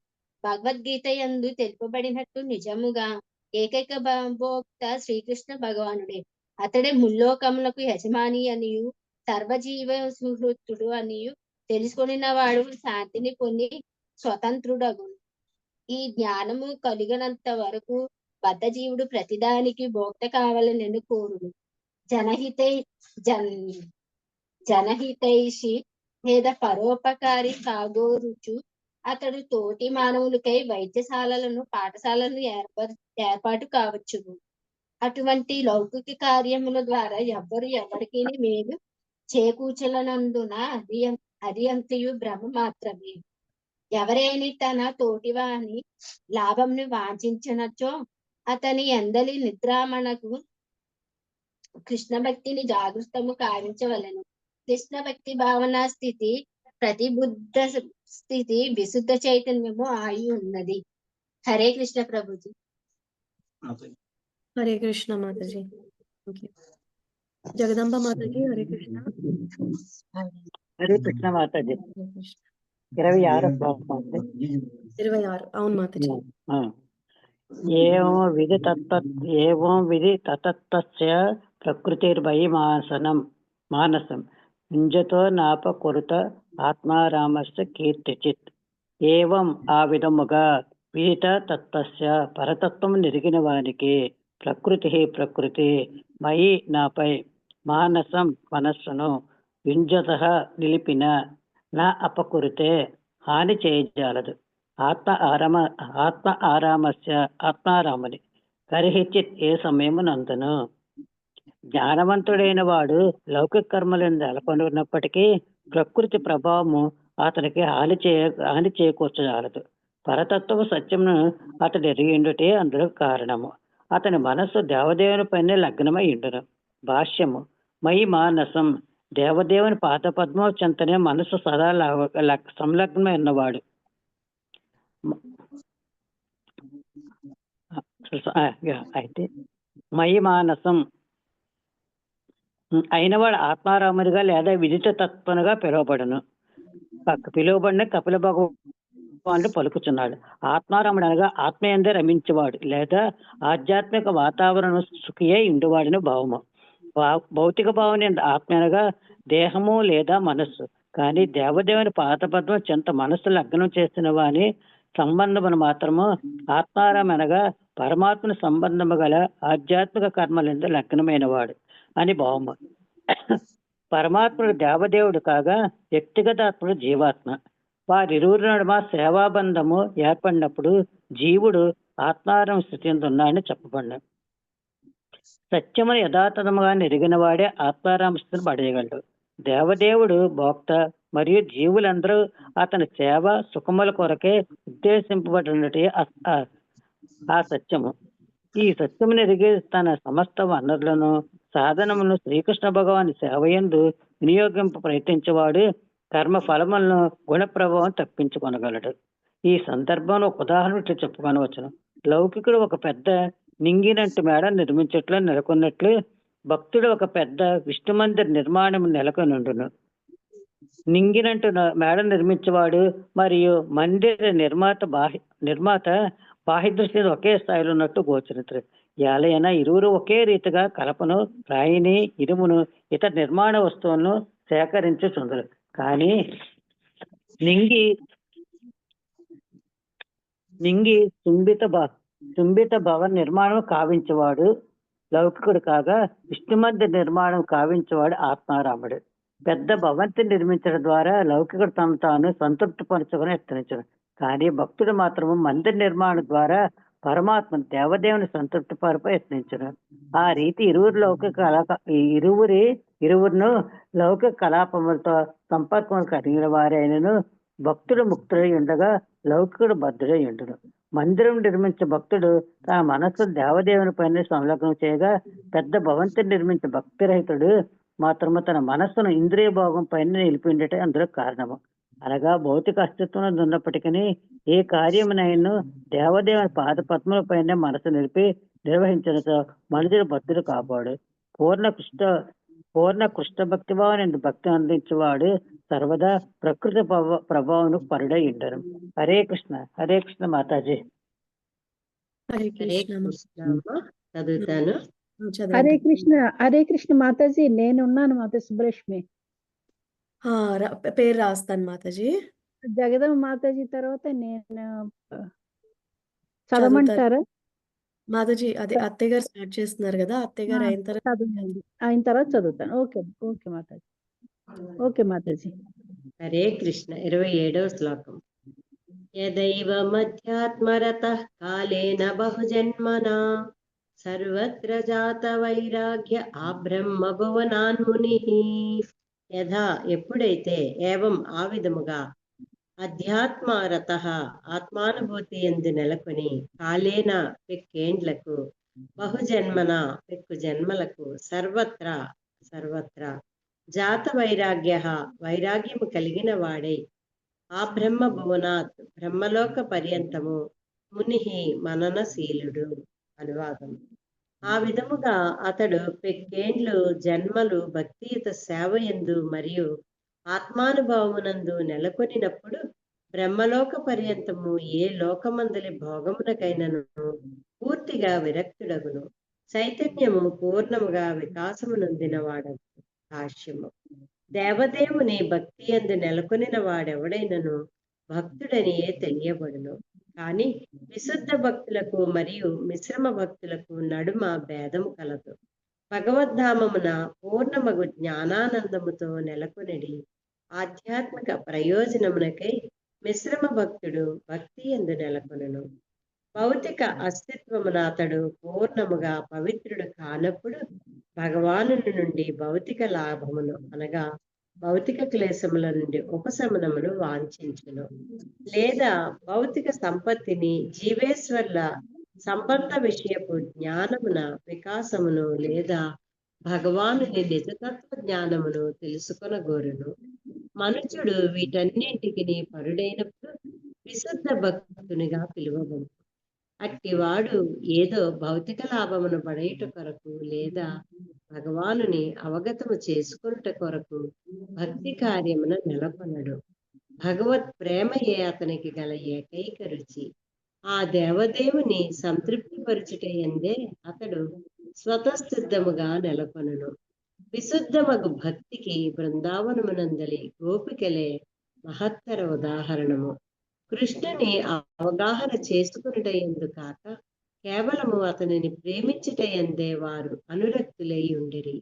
Speaker 9: భగవద్గీత యందు తెలుపబడినట్టు నిజముగా ఏకైక భోక్త శ్రీకృష్ణ భగవానుడే. అతడే ముల్లోకములకు యజమాని అనియు సర్వజీవ సుహృతుడు అనియు తెలుసుకొనిన వాడు శాంతిని పొంది స్వతంత్రుడగును. ఈ జ్ఞానము కలిగినంత వరకు బద్ధజీవుడు ప్రతిదానికి భోక్త కావాలని కోరుడు. జనహితైషి లేదా పరోపకారి కాగోరుచు అతడు తోటి మానవులకై వైద్యశాలలను పాఠశాలను ఏర్పాటు కావచ్చును. అటువంటి లౌకిక కార్యముల ద్వారా ఎవ్వరు ఎవరికి మేలు చేకూర్చలనందున అది అంతయు భ్రమ మాత్రమే. ఎవరైనా తన తోటివాని లాభంను వాంఛించినచో అతని ఎందలి నిద్రామణకు కృష్ణ భక్తిని జాగృతము కావించవలెను. కృష్ణ భక్తి భావన స్థితి ప్రతిబుద్ధ స్థితి విశుద్ధ చైతన్యము ఆయి ఉన్నది. హరే కృష్ణ ప్రభుజీ.
Speaker 2: హరే కృష్ణ మాతాజీ. జగదంబ మాతాజీ. హరే కృష్ణ.
Speaker 4: హరే కృష్ణ మాతాజీ. 26 శ్లోకం.
Speaker 2: 26. అవును మాతాజీ.
Speaker 4: ఏవం విధి తతత్తస్య ప్రకృతిర్వై మానసం యుంజతో నాపకురుత ఆత్మారామస్య కీర్తిచిత్. ఏవం ఆ విధముగా విదిత తత్తస్య పరతత్వం నిరిగిన వానికి ప్రకృతి మయి నాపై మానసం మనస్సును యుంజత నిలిపిన నా అపకురితే హాని చేయజాలదు. ఆత్మారామని కరిహిచిత్ ఏ సమయమునందును. జ్ఞానవంతుడైన వాడు లౌకిక కర్మలను నెలకొన్నప్పటికీ ప్రకృతి ప్రభావము అతనికి హాని చేకూర్చజాలదు. పరతత్వ సత్యమును అతడు ఎరిగిండుటే అందుకు కారణము. అతని మనస్సు దేవదేవుని పైన లగ్నమై ఉండును. భాష్యము. మయి మానసం, దేవదేవుని పాదపద్మం చెంతనే మనస్సు సదా సంలగ్నమై ఉన్నవాడు. అయితే మయి మానసం అయినవాడు ఆత్మారాముడిగా లేదా విదిత తత్వనుగా పిలువబడును. పిలువబడిన కపిల భగవానుడు పలుకుతున్నాడు. ఆత్మారాముడు అనగా ఆత్మయందే రమించేవాడు లేదా ఆధ్యాత్మిక వాతావరణం సుఖియే ఇండువాడిని భావము. భౌతిక భావన ఆత్మ అనగా దేహము లేదా మనస్సు. కానీ దేవదేవుని పాదపద్మం చెంత మనస్సు లగ్నం చేసిన వాని సంబంధమును మాత్రము ఆత్మారాం అనగా పరమాత్మను సంబంధము గల ఆధ్యాత్మిక కర్మలందు లగ్నమైన వాడు అని భావము. పరమాత్ముడు దేవదేవుడు కాగా వ్యక్తిగత ఆత్ముడు జీవాత్మ. వారిరువురి నడుమ సేవాబంధము ఏర్పడినప్పుడు జీవుడు ఆత్మారామ స్థితి ఉన్నాడని చెప్పబడిన. సత్యమును యథాతథముగా నెరిగిన వాడే ఆత్మారామ స్థితిని పడేయగలడు. దేవదేవుడు భోక్త మరియు జీవులందరూ అతని సేవ సుఖముల కొరకే ఉద్దేశింపబడినట్టు ఆ సత్యము. ఈ సత్యమును ఎరిగి తన సమస్త వనరులను సాధనములను శ్రీకృష్ణ భగవాని సేవయందు వినియోగింప ప్రయత్నించేవాడు కర్మ ఫలములను గుణ ప్రభావం తప్పించుకొనగలడు. ఈ సందర్భంలో ఒక ఉదాహరణ చెప్పుకొనవచ్చును. లౌకికుడు ఒక పెద్ద నింగినంటి మేడ నిర్మించట్లు నెలకొన్నట్లు భక్తుడు ఒక పెద్ద విష్ణు మందిర నిర్మాణం నెలకొనుండును. నింగినంటు మేడ నిర్మించేవాడు మరియు మందిర నిర్మాత బాహ్య దృష్టి ఒకే స్థాయిలో ఉన్నట్టు గోచరిస్తారు. ఎలాగైనా ఇరువురు ఒకే రీతిగా కలపను, రాయిని, ఇరుమును, ఇతర నిర్మాణ వస్తువులను సేకరించుచుందరు. కానీ నింగి చుంబిత భవన నిర్మాణం కావించేవాడు లౌకికుడు కాగా విష్ణుమందిర నిర్మాణం కావించేవాడు ఆత్మారాముడు. పెద్ద భవంతి నిర్మించడం ద్వారా లౌకికుడు తను తాను సంతృప్తి పరచుకొని యత్నించడు. కానీ భక్తుడు మాత్రము మందిర నిర్మాణం ద్వారా పరమాత్మ దేవదేవుని సంతృప్తి పరపై యత్నించడు. ఆ రీతి ఇరువురును లౌకిక కలాపములతో సంపర్కం కలిగిన వారైనను భక్తుడు ముక్తుడై ఉండగా లౌకికుడు బద్ధుడై ఉండును. మందిరం నిర్మించే భక్తుడు తన మనస్సు దేవదేవుని పైన సంలగ్నం చేయగా పెద్ద భవంతి నిర్మించే భక్తిరహితుడు మాత్రము తన మనస్సును ఇంద్రియ భోగం పైన నిలిపిండటే అందులో కారణము. అనగా భౌతిక అస్తిత్వం ఉన్నప్పటికీ ఏ కార్యమునైనా దేవదేవుని పాదపద్మల పైన మనసు నిలిపి నిర్వహించడంతో మనుషుడు భక్తుడు కాపాడు. పూర్ణ కృష్ణ భక్తి భావాన్ని భక్తి అందించేవాడు సర్వదా ప్రకృతి ప్రభావం పరుడై ఉండరు. హరే కృష్ణ మాతాజీ.
Speaker 9: చదువుతాను.
Speaker 10: హరే కృష్ణ మాతాజీ. నేనున్నాను మాతా సుబ్బలక్ష్మి.
Speaker 2: పేరు రాస్తాను మాతాజీ.
Speaker 10: జగదమ్మ మాతాజీ తర్వాత నేను చదవమంటారా
Speaker 2: మాతాజీ? అదే అత్తయ్య గారు స్టార్ట్ చేస్తున్నారు కదా, అత్తయ్య గారు
Speaker 10: అయిన తర్వాత చదువుతాను. ఓకే మాతాజీ. ఓకే మాతాజీ.
Speaker 9: హరే కృష్ణ. 27వ శ్లోకం. యదైవ మధ్యాత్మరతః కాలేన బహుజన్మనా సర్వత్ర జాత వైరాగ్య ఆబ్రహ్మ భువనాన్మునిః. యథా ఎప్పుడైతే, ఏవం ఆ విధముగా, అధ్యాత్మరతః ఆత్మానుభూతి యందు నెలకొని, కాలేన పెక్కేండ్లకు, బహుజన్మన పెక్కు జన్మలకు, సర్వత్రా జాత వైరాగ్యము కలిగిన వాడై, ఆ బ్రహ్మ భువనాత్ బ్రహ్మలోక పర్యంతము ముని మననశీలుడు. అనువాదం. ఆ విధముగా అతడు పెక్కేండ్లు జన్మలు భక్తియుత సేవయందు మరియు ఆత్మానుభవమునందు నెలకొనినప్పుడు బ్రహ్మలోక పర్యంతము ఏ లోకమందలి భోగమునకైనను పూర్తిగా విరక్తుడగును. చైతన్యము పూర్ణముగా వికాసమునందిన వాడగు. భాష్యము. దేవదేవుని భక్తి యందు నెలకొనిన వాడెవడైనను భక్తుడనియే తెలియబడును. కానీ విశుద్ధ భక్తులకు మరియు మిశ్రమ భక్తులకు నడుమ భేదము కలదు. భగవద్ధామమున పూర్ణమగు జ్ఞానానందముతో నెలకొనిడి ఆధ్యాత్మిక ప్రయోజనమునకై మిశ్రమ భక్తుడు భక్తి యందు నెలకొనను. భౌతిక అస్తిత్వమున అతడు పూర్ణముగా పవిత్రుడు కానప్పుడు భగవాను నుండి భౌతిక లాభమును అనగా భౌతిక క్లేశముల నుండి ఉపశమనమును వాంఛించును. లేదా భౌతిక సంపత్తిని జీవేశ్వర్ల
Speaker 11: సంబంధ విషయపు జ్ఞానమున వికాసమును లేదా భగవానుని నిజతత్వ జ్ఞానమును తెలుసుకొనగోరును. మనుషుడు వీటన్నింటికి పరుడైనప్పుడు విశుద్ధ భక్తునిగా పిలువబడు. అట్టివాడు ఏదో భౌతిక లాభమును పడేట కొరకు లేదా భగవానుని అవగతము చేసుకొనుట కొరకు భక్తి కార్యమున నెలకొనడు. భగవత్ ప్రేమయే అతనికి గల ఏకైక రుచి. ఆ దేవదేవుని సంతృప్తిపరచుటయందే అతడు స్వతసిద్ధముగా నెలకొనను. విశుద్ధమగు భక్తికి బృందావనమునందలి గోపికలే మహత్తర ఉదాహరణము. కృష్ణుని అవగాహన చేసుకునుటయందు కాక కేవలము అతనిని ప్రేమించుటయందే వారు అనురక్తులై ఉండిరి.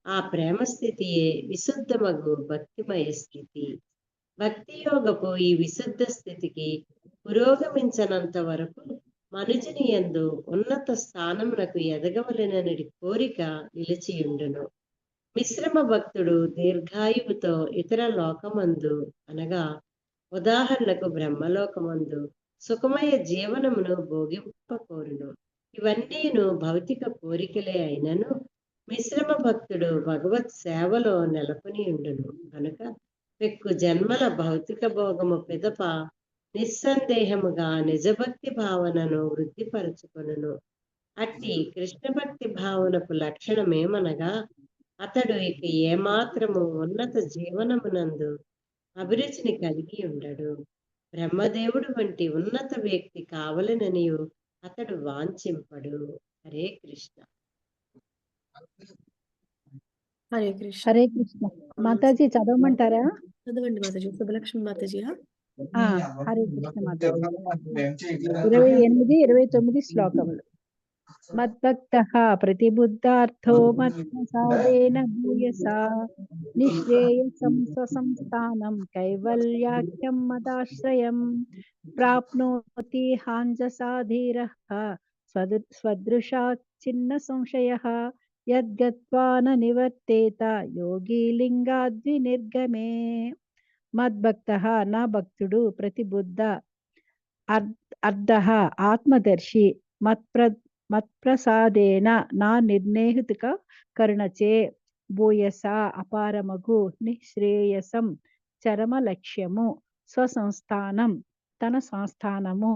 Speaker 11: ఆ ప్రేమ స్థితియే విశుద్ధమగు భక్తిమయ స్థితి. భక్తి యోగపు ఈ విశుద్ధ స్థితికి పురోగమించనంత వరకు మనుజుని యందు ఉన్నత స్థానమునకు ఎదగవలెనని కోరిక నిలిచియుండును. మిశ్రమ భక్తుడు దీర్ఘాయువుతో ఇతర లోకమందు అనగా ఉదాహరణకు బ్రహ్మలోకమందు సుఖమయ జీవనమును భోగింపకోరును. ఇవన్నీను భౌతిక కోరికలే అయినను మిశ్రమ భక్తుడు భగవత్ సేవలో నెలకొని ఉండును కనుక పెక్కు జన్మల భౌతిక భోగము పిదప నిస్సందేహముగా నిజభక్తి భావనను వృద్ధిపరచుకొనును. అట్టి కృష్ణ భక్తి భావనకు లక్షణమేమనగా అతడు ఇక ఏమాత్రము ఉన్నత జీవనమునందు అభిరుచిని కలిగి ఉండడు. బ్రహ్మదేవుడు వంటి ఉన్నత వ్యక్తి కావలననియు అతడు వాంఛింపడు. హరే కృష్ణ.
Speaker 2: హరే కృష్ణ.
Speaker 10: హరే కృష్ణ. మాతాజీ చదవమంటారా?
Speaker 2: చదవండి మాతాజీ. శుభలక్ష్మి మాతాజీ.
Speaker 10: హరే కృష్ణ మాతాజీ. 28, 29 శ్లోకములు. మద్భక్తః ప్రతిబుద్ధార్థో మత్ప్రసాదేన భూయసా నిశ్రేయసం స్వసంస్థానం కైవల్యాఖ్యం మదాశ్రయం ప్రాప్నోతి హాంజసా ధీరః స్వదృశా చిన్న సంశయః యద్గత్వా న నివర్తేత యోగి లింగాద్వినిర్గమే. మద్భక్తః నా భక్తుడు ప్రతిబుద్ధ అర్ధః ఆత్మదర్శి మత్ప్రసాదేన నా నిర్ణేహితుక కరుణచే భూయస అపారమగు నిశ్రేయసం చరమ లక్ష్యము స్వసంస్థానం తన సంస్థానము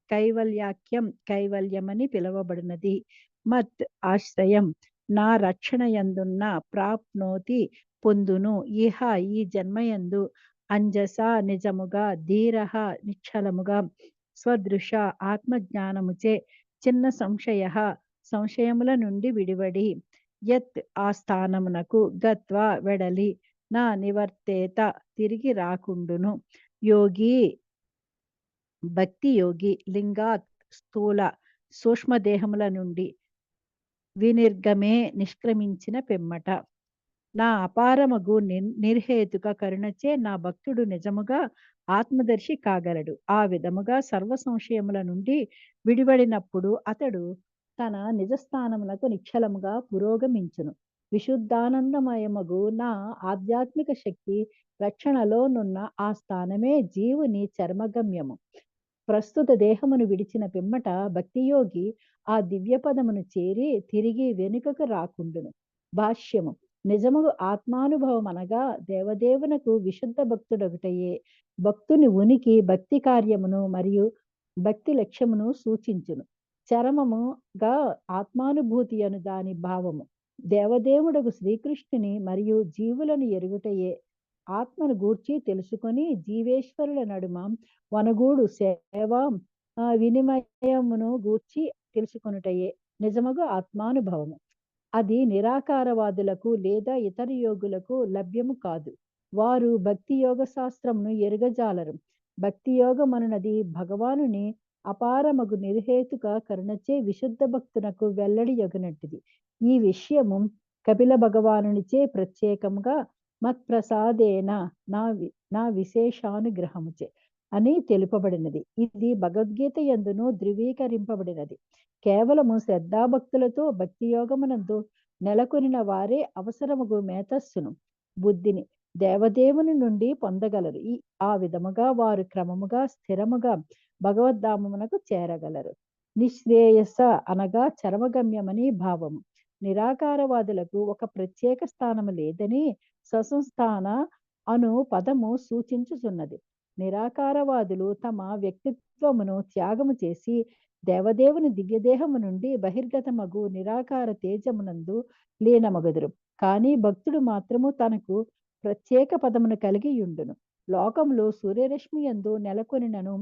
Speaker 10: కైవల్యాఖ్యం కైవల్యమని పిలువబడినది. మత్ ఆశ్రయం నా రక్షణయందున్న ప్రాప్నోతి పొందును ఇహ ఈ జన్మయందు అంజస నిజముగా ధీరః నిశ్చలముగా స్వదృశ ఆత్మజ్ఞానముచే చిన్న సంశయముల నుండి విడివడి యత్ ఆ స్థానమునకు గత్వా వెడలి నా నివర్తేత తిరిగి రాకుండును. యోగి భక్తి యోగి లింగాత్ స్థూల సూక్ష్మదేహముల నుండి వినిర్గమే నిష్క్రమించిన పిమ్మట నా అపారమగు నిర్హేతుక కరుణచే నా భక్తుడు నిజముగా ఆత్మదర్శి కాగలడు. ఆ విధముగా సర్వ సంశయముల నుండి విడివడినప్పుడు అతడు తన నిజస్థానములకు నిశ్చలముగా పురోగమించును. విశుద్ధానందమయమగు నా ఆధ్యాత్మిక శక్తి రక్షణలోనున్న ఆ స్థానమే జీవుని చర్మగమ్యము. ప్రస్తుత దేహమును విడిచిన పిమ్మట భక్తియోగి ఆ దివ్య పదమును చేరి తిరిగి వెనుకకు రాకుండును. భాష్యము. నిజముగు ఆత్మానుభవం అనగా దేవదేవునకు విశుద్ధ భక్తుడొకటయే. భక్తుని ఉనికి భక్తి కార్యమును మరియు భక్తి లక్ష్యమును సూచించును. చరమముగా ఆత్మానుభూతి అను దాని భావము. దేవదేవుడకు శ్రీకృష్ణుని మరియు జీవులను ఎరుగుటయే. ఆత్మను గూర్చి తెలుసుకొని జీవేశ్వరుల నడుమ వనగూడు సేవ వినిమయమును గూర్చి తెలుసుకొనుటయే నిజముగా ఆత్మానుభవము. అది నిరాకారవాదులకు లేదా ఇతర యోగులకు లభ్యము కాదు. వారు భక్తి యోగ శాస్త్రమును ఎరుగజాలరు. భక్తి యోగమనున్నది భగవానుని అపారమగు నిర్హేతుక కరుణచే విశుద్ధ భక్తునకు వెల్లడి యొగనట్టిది. ఈ విషయము కపిల భగవానునిచే ప్రత్యేకముగా మత్ప్రసాదేన నా విశేషానుగ్రహముచే అని తెలుపబడినది. ఇది భగవద్గీత యందును ధృవీకరింపబడినది. కేవలము శ్రద్ధాభక్తులతో భక్తి యోగమునందు నెలకొనిన వారే అవసరముగు మేధస్సును బుద్ధిని దేవదేవుని నుండి పొందగలరు. ఆ విధముగా వారు క్రమముగా స్థిరముగా భగవద్ధామమునకు చేరగలరు. నిశ్రేయస అనగా చరమగమ్యమని భావము. నిరాకారవాదులకు ఒక ప్రత్యేక స్థానము లేదని స్వసంస్థాన అను పదము సూచించుచున్నది. నిరాకారవాదులు తమ వ్యక్తిత్వమును త్యాగము చేసి దేవదేవుని దివ్యదేహము నుండి బహిర్గతమగు నిరాకార తేజమునందు లీనమగుదురు. కానీ భక్తుడు మాత్రము తనకు ప్రత్యేక పదమును కలిగి ఉండును. లోకంలో సూర్యరశ్మి యందు నెలకొనినను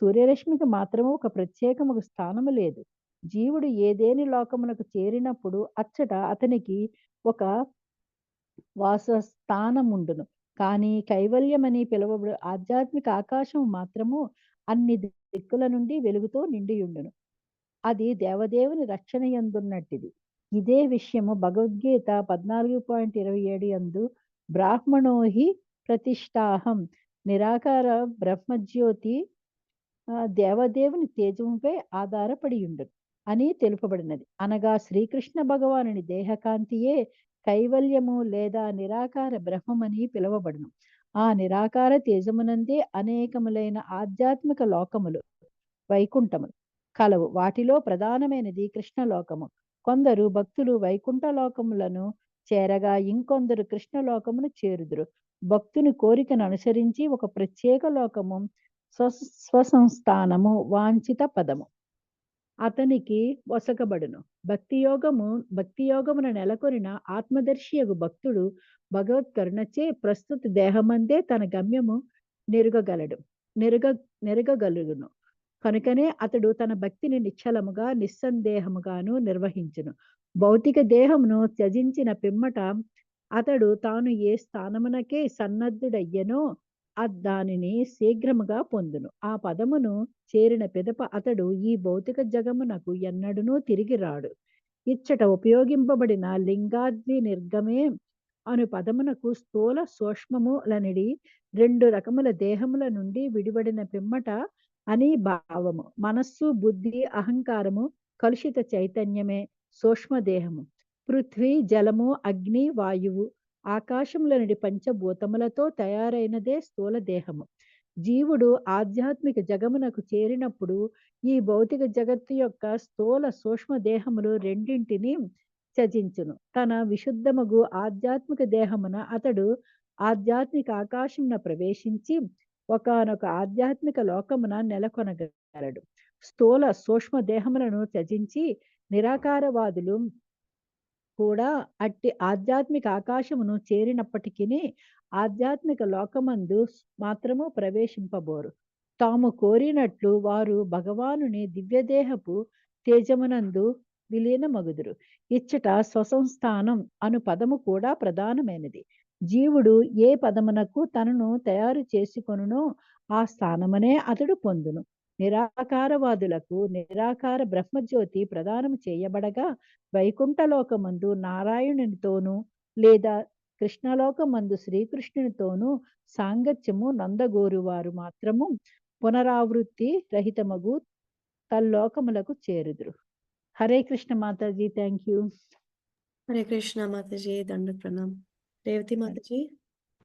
Speaker 10: సూర్యరశ్మికి మాత్రము ఒక ప్రత్యేకము స్థానము లేదు. జీవుడు ఏదేని లోకమునకు చేరినప్పుడు అచ్చట అతనికి ఒక వాసస్థానముండును. కానీ కైవల్యమని పిలువబడు ఆధ్యాత్మిక ఆకాశం మాత్రము అన్ని దిక్కుల నుండి వెలుగుతో నిండియుండును. అది దేవదేవుని రక్షణ యందున్నట్టిది. ఇదే విషయము భగవద్గీత 14.27 యందు బ్రాహ్మణోహి ప్రతిష్టాహం నిరాకార బ్రహ్మజ్యోతి దేవదేవుని తేజముపై ఆధారపడి ఉండును అని తెలుపబడినది. అనగా శ్రీకృష్ణ భగవానుని దేహకాంతియే కైవల్యము లేదా నిరాకార బ్రహ్మమని పిలువబడును. ఆ నిరాకార తేజమునందే అనేకములైన ఆధ్యాత్మిక లోకములు వైకుంఠములు కలవు. వాటిలో ప్రధానమైనది కృష్ణలోకము. కొందరు భక్తులు వైకుంఠ లోకములను చేరగా ఇంకొందరు కృష్ణలోకమును చేరుదురు. భక్తుని కోరికను అనుసరించి ఒక ప్రత్యేక లోకము స్వసంస్థానము వాంఛిత పదము అతనికి వసకబడును. భక్తియోగమున నెలకొనిన ఆత్మదర్శియగు భక్తుడు భగవత్ కరుణచే ప్రస్తుత దేహమందే తన గమ్యము నెరగగలుగును. కనుకనే అతడు తన భక్తిని నిశ్చలముగా నిస్సందేహముగాను నిర్వహించును. భౌతిక దేహమును త్యజించిన పిమ్మట అతడు తాను ఏ స్థానమునకే సన్నద్ధుడయ్యనో దానిని శీఘ్రముగా పొందును. ఆ పదమును చేరిన పిదప అతడు ఈ భౌతిక జగమునకు ఎన్నడూనూ తిరిగి రాడు. ఇచ్చట ఉపయోగింపబడిన లింగాద్వి నిర్గమే అను పదమునకు స్థూల సూక్ష్మములనిడి 2 రకముల దేహముల నుండి విడివడిన పిమ్మట అని భావము. మనస్సు, బుద్ధి, అహంకారము కలుషిత చైతన్యమే సూక్ష్మదేహము. పృథ్వీ, జలము, అగ్ని, వాయువు, ఆకాశములనుడి పంచభూతములతో తయారైనదే స్థూల దేహము. జీవుడు ఆధ్యాత్మిక జగమునకు చేరినప్పుడు ఈ భౌతిక జగత్తు యొక్క స్థూల సూక్ష్మ దేహములు రెండింటిని త్యజించును. తన విశుద్ధమగు ఆధ్యాత్మిక దేహమున అతడు ఆధ్యాత్మిక ఆకాశమున ప్రవేశించి ఒకానొక ఆధ్యాత్మిక లోకమున నెలకొనగలడు. స్థూల సూక్ష్మ దేహములను త్యజించి నిరాకారవాదులు కూడా అట్టి ఆధ్యాత్మిక ఆకాశమును చేరినప్పటికీ ఆధ్యాత్మిక లోకమందు మాత్రము ప్రవేశింపబోరు. తాము కోరినట్లు వారు భగవానుని దివ్యదేహపు తేజమునందు విలీనమగుదురు. ఇచ్చట స్వసంస్థానం అను పదము కూడా ప్రధానమైనది. జీవుడు ఏ పదమునకు తనను తయారు చేసుకొనునో ఆ స్థానమునే అతడు పొందును. నిరాకారవాదులకు నిరాకార బ్రహ్మజ్యోతి ప్రదానం చేయబడగా వైకుంఠలోకమందు నారాయణునితోనూ లేదా కృష్ణలోకమందు శ్రీకృష్ణునితోనూ సాంగత్యము నందగోరువారు మాత్రము పునరావృత్తి రహితమగు తల్లోకములకు చేరుదురు. హరే కృష్ణ మాతాజీ. Thank you.
Speaker 2: హరే కృష్ణ మాతాజీ. దండ ప్రణాం. రేవతి మాతాజీ.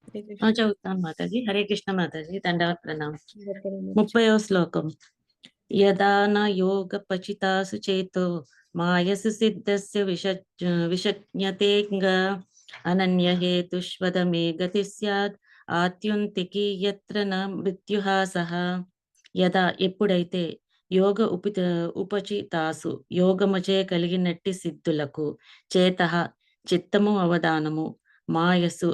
Speaker 2: హరే కృష్ణ.
Speaker 12: చదువుతాను మాతాజీ. హరే కృష్ణ మాతాజీ. దండవత్ ప్రణాం.
Speaker 2: మాతాజీ.
Speaker 12: 30వ శ్లోకం. యదా న యోగ పచితాసు చేతో మాయసు సిద్ధస్య విషజ్ఞతేంగ అనన్య హేతుష్వదమే గతి స్యాద్ ఆత్యుంతికి యత్ర న మృత్యుహాసః. యదా ఎప్పుడైతే యోగ ఉపచితాసు యోగముచే కలిగినట్టి సిద్ధులకు చేతః చిత్తము అవధానము మాయాసు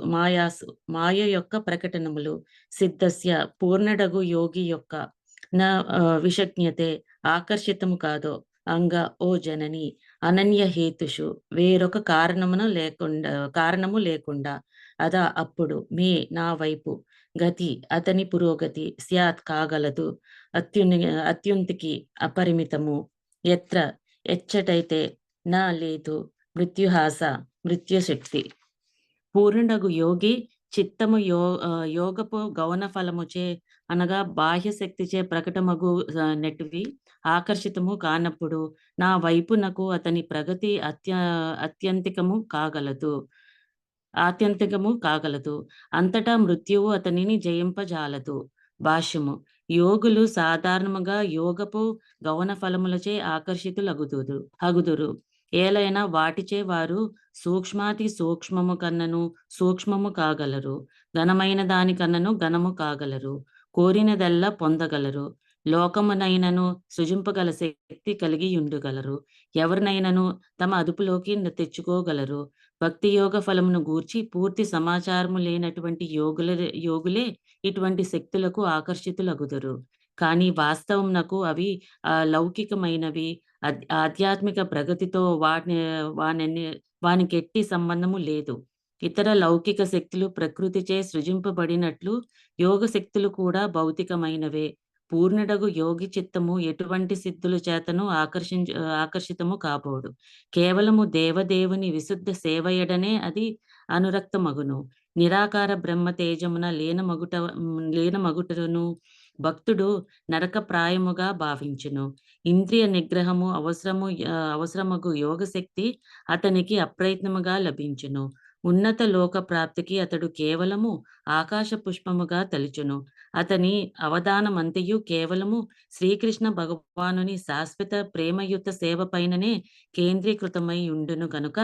Speaker 12: మాయ యొక్క ప్రకటనములు సిద్ధస్య పూర్ణడగు యోగి యొక్క నా విషజ్ఞతే ఆకర్షితము కాదో అంగ ఓ జనని అనన్య హేతుషు వేరొక కారణము లేకుండా అదా అప్పుడు నా వైపు గతి అతని పురోగతి స్యాత్ కాగలదు అత్యుంతికి అపరిమితము ఎచ్చటైతే నా లేదు మృత్యుహాస మృత్యుశక్తి. పూర్ణుడగు యోగి చిత్తము యోగపు గౌన ఫలముచే అనగా బాహ్య శక్తిచే ప్రకటమగు నెట్వి ఆకర్షితము కానప్పుడు నా వైపునకు అతని ప్రగతి ఆత్యంతికము కాగలదు. అంతటా మృత్యువు అతనిని జయింపజాలదు. భాష్యము. యోగులు సాధారణముగా యోగపు గౌన ఫలములచే ఆకర్షితులగుదురు. ఏలైనా వాటిచే వారు సూక్ష్మాతి సూక్ష్మము కన్నను సూక్ష్మము కాగలరు. ఘనమైన దాని కన్నను ఘనము కాగలరు. కోరినదల్లా పొందగలరు. లోకమునైనను సృజింపగల శక్తి కలిగి ఉండుగలరు. ఎవరినైనను తమ అదుపులోకి తెచ్చుకోగలరు. భక్తి యోగ ఫలమును గూర్చి పూర్తి సమాచారము లేనటువంటి యోగులే ఇటువంటి శక్తులకు ఆకర్షితులగుదురు. కానీ వాస్తవమునకు అవి లౌకికమైనవి. ఆధ్యాత్మిక ప్రగతితో వానికి ఎట్టి సంబంధము లేదు. ఇతర లౌకిక శక్తులు ప్రకృతిచే సృజింపబడినట్లు యోగ శక్తులు కూడా భౌతికమైనవే. పూర్ణుడగు యోగి చిత్తము ఎటువంటి సిద్ధుల చేతను ఆకర్షితము కాబోడు. కేవలము దేవదేవుని విశుద్ధ సేవయడనే అది అనురక్తమగును. నిరాకార బ్రహ్మ తేజమున లీనమగుటను భక్తుడు నరక ప్రాయముగా భావించును. ఇంద్రియ నిగ్రహము అవసరమగు యోగశక్తి అతనికి అప్రయత్నముగా లభించును. ఉన్నత లోక ప్రాప్తికి అతడు కేవలము ఆకాశ పుష్పముగా తలుచును. అతని అవధానమంతయు కేవలము శ్రీకృష్ణ భగవానుని శాశ్వత ప్రేమయుత సేవ పైననే కేంద్రీకృతమై ఉండును గనుక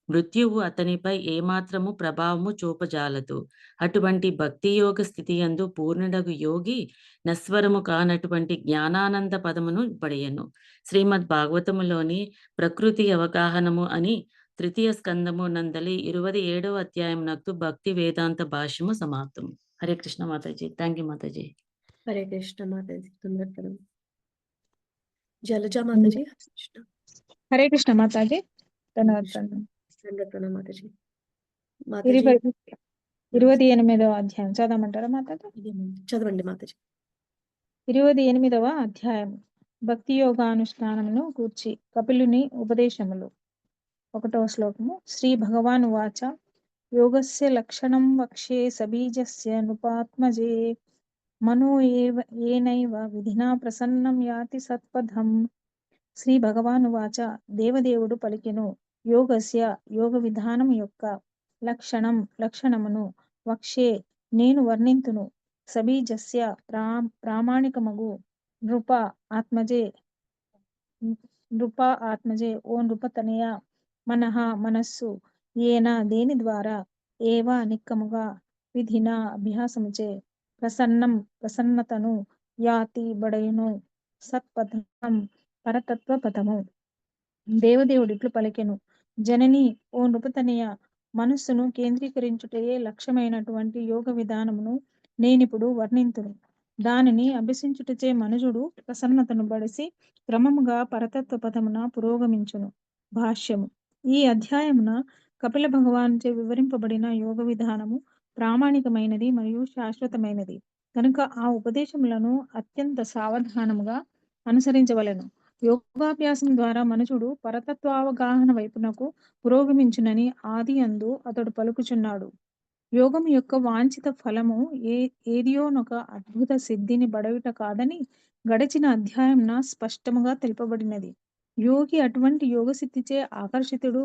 Speaker 12: మృత్యువు అతనిపై ఏమాత్రము ప్రభావము చూపజాలదు. అటువంటి భక్తి యోగ స్థితి యందు పూర్ణుడగు యోగి నస్వరము కానటువంటి జ్ఞానానంద పదమును పಡೆయను. శ్రీమద్ భాగవతములోని ప్రకృతి అవగాహనము అని 3వ స్కందము నందలి 27వ అధ్యాయమునకు భక్తి వేదాంత భాష్యము సమాప్తం. హరే కృష్ణ మాతాజీ. థ్యాంక్ యూ మాతాజీ.
Speaker 2: హరే కృష్ణ మాతాజీ. తొందరపడం. జలజ మాతాజీ.
Speaker 13: హరే కృష్ణ మాతాజీ.
Speaker 2: తొందరపడం మాతాజీ. మాతాజీ
Speaker 13: 28వ అధ్యాయం చదవమంటారా మాతాజీ?
Speaker 2: చదవండి మాతాజీ.
Speaker 13: 28వ అధ్యాయం భక్తి యోగానుష్ఠానమును గూర్చి కపిలుని ఉపదేశములు. 1వ శ్లోకము. శ్రీ భగవాన్ వాచ యోగస్య లక్షణం వక్ష్యే సబీజస్య నృపాత్మజే మనో ఏనైవ విధినా ప్రసన్నం యాతి సత్పథం. శ్రీ భగవాన్ వాచ దేవదేవుడు పలికెను. యోగస్య యోగ విధానం యొక్క లక్షణమును వక్ష్యే నేను వర్ణింతును. సబీజస్య ప్రామాణికమగు నృప ఆత్మజే ఓ నృపతనయ మనః మనస్సు ఏన దేని ద్వారా ఏవ నిక్కముగా విధిన అభ్యాసముచే ప్రసన్నతను యాతి బడయును సత్పథం పరతత్వ పథము. దేవదేవుడిట్లు పలికెను. జనని ఓ నృపతనయ మనస్సును కేంద్రీకరించుటయే లక్ష్యమైనటువంటి యోగ విధానమును నేనిప్పుడు వర్ణింతును. దానిని అభ్యసించుటచే మనుజుడు ప్రసన్నతను బడిసి క్రమముగా పరతత్వ పథమున పురోగమించును. భాష్యము. ఈ అధ్యాయమున కపిల భగవానుచే వివరింపబడిన యోగ విధానము ప్రామాణికమైనది మరియు శాశ్వతమైనది కనుక ఆ ఉపదేశములను అత్యంత సావధానముగా అనుసరించవలెను. యోగాభ్యాసం ద్వారా మనుషుడు పరతత్వావగాహన వైపునకు పురోగమించునని ఆది అందు అతడు పలుకుచున్నాడు. యోగం యొక్క వాంఛిత ఫలము ఏదియోనొక అద్భుత సిద్ధిని బడయుట కాదని గడిచిన అధ్యాయంన స్పష్టముగా తెలుపబడినది. యోగి అటువంటి యోగ సిద్ధిచే ఆకర్షితుడు